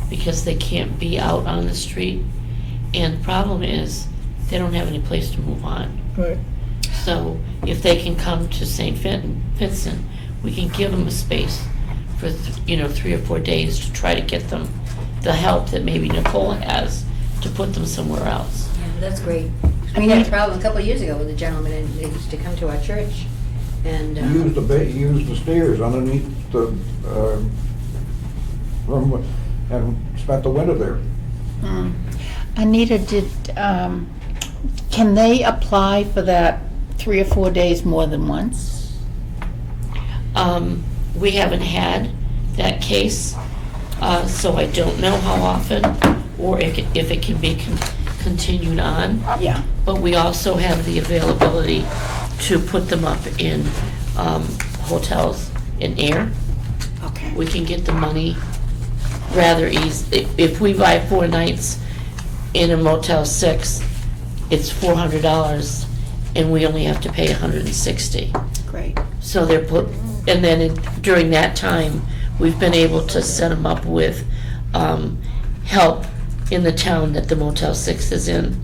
because they can't be out on the street. And the problem is, they don't have any place to move on. right? So if they can come to St. Vincent, we can give them a space for, 3 or 4 days to try to get them the help that maybe Nicole has to put them somewhere else. Yeah, that's great. We had a problem a couple of years ago with a gentleman, and he used to come to our church, and, He used the stairs underneath the room and spent the winter there. Anita, can they apply for that 3 or 4 days more than once? We haven't had that case, so I don't know how often or if it can be continued on. Yeah. But we also have the availability to put them up in hotels in air. Okay. We can get the money rather easy. If we buy 4 nights in a Motel 6, it's $400, and we only have to pay $160. Great. So they're put, and then during that time, we've been able to set them up with help in the town that the Motel 6 is in,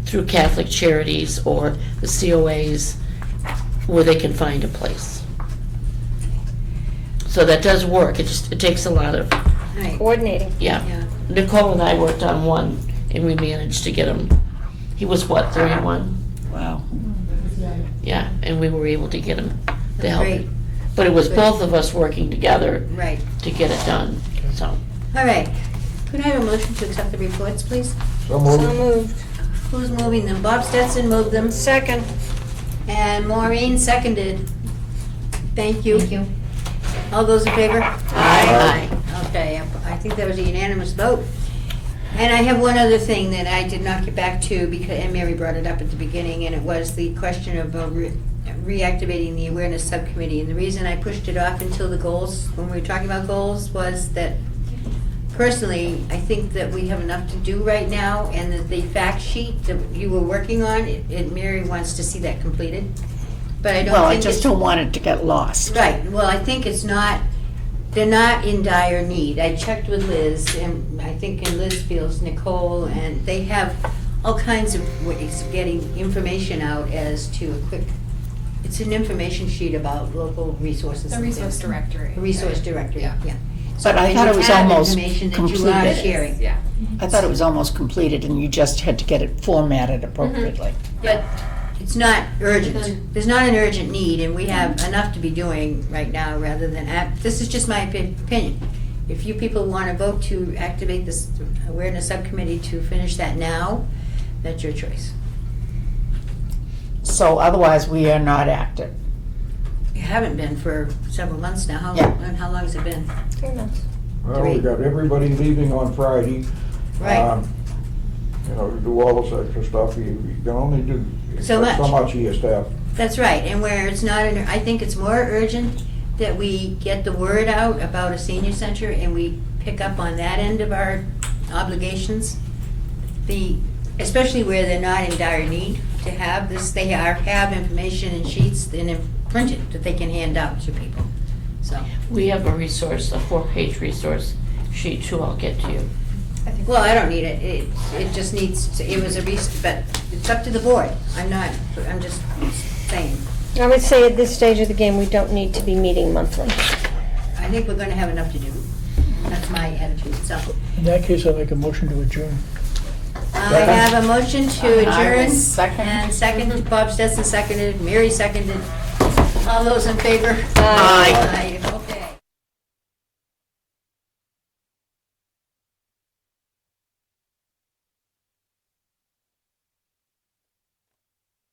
through Catholic Charities or the COAs, where they can find a place. So that does work. It takes a lot of, right, Coordinating. yeah. yeah. Nicole and I worked on one, and we managed to get him. He was what, 31? Wow. Yeah, and we were able to get him the That's help. great. But it was Good. both of us working together Right. to get it done, so. All right. Could I have a motion to accept the reports, please? So So moved. moved. Who's moving them? Bob Stetson moved them, Second. and Maureen seconded. Thank you. Thank you. All those in favor? Aye. Okay, I think that was a unanimous vote. And I have one other thing that I did not get back to, because, and Mary brought it up at the beginning, and it was the question of reactivating the awareness subcommittee. And the reason I pushed it off until the goals, when we were talking about goals, was that personally, I think that we have enough to do right now, and that the fact sheet that you were working on, Mary wants to see that completed. But I don't think Well, I it's... just don't want it to get lost. Right, well, I think it's not, they're not in dire need. I checked with Liz, and I think in Liz feels Nicole, and they have all kinds of ways of getting information out as to a quick, it's an information sheet about local resources. The and resource things. directory. A resource right? directory, Yeah. yeah. But I So thought it you was have almost information that you are completed. sharing. Yeah. I thought it was almost completed and you just had to get it formatted appropriately. But it's not urgent. There's not an urgent need, and we have enough to be doing right now rather than, this is just my opinion. If you people want to vote to activate this awareness subcommittee to finish that now, that's your choice. So otherwise, we are not active. You haven't been for several months now. How, Yeah. and how long has it been? 3 months. Well, we got everybody leaving on Friday. Right. You know, to do all this extra stuff, you can only do So much. so much of your staff. That's right, and where it's not, I think it's more urgent that we get the word out about a senior center and we pick up on that end of our obligations. Especially where they're not in dire need to have this, they have information and sheets and printed that they can hand out to people, so. We have a resource, a 4-page resource sheet too, I'll get to you. Well, I don't need it, it just needs, it was but it's up to the board. I'm just saying. I would say at this stage of the game, we don't need to be meeting monthly. I think we're gonna have enough to do. That's my attitude, so. In that case, I'll make a motion to adjourn. I have a motion to I will adjourn. second. And second, Bob Stetson seconded, Mary seconded. All those in favor? Aye. Aye.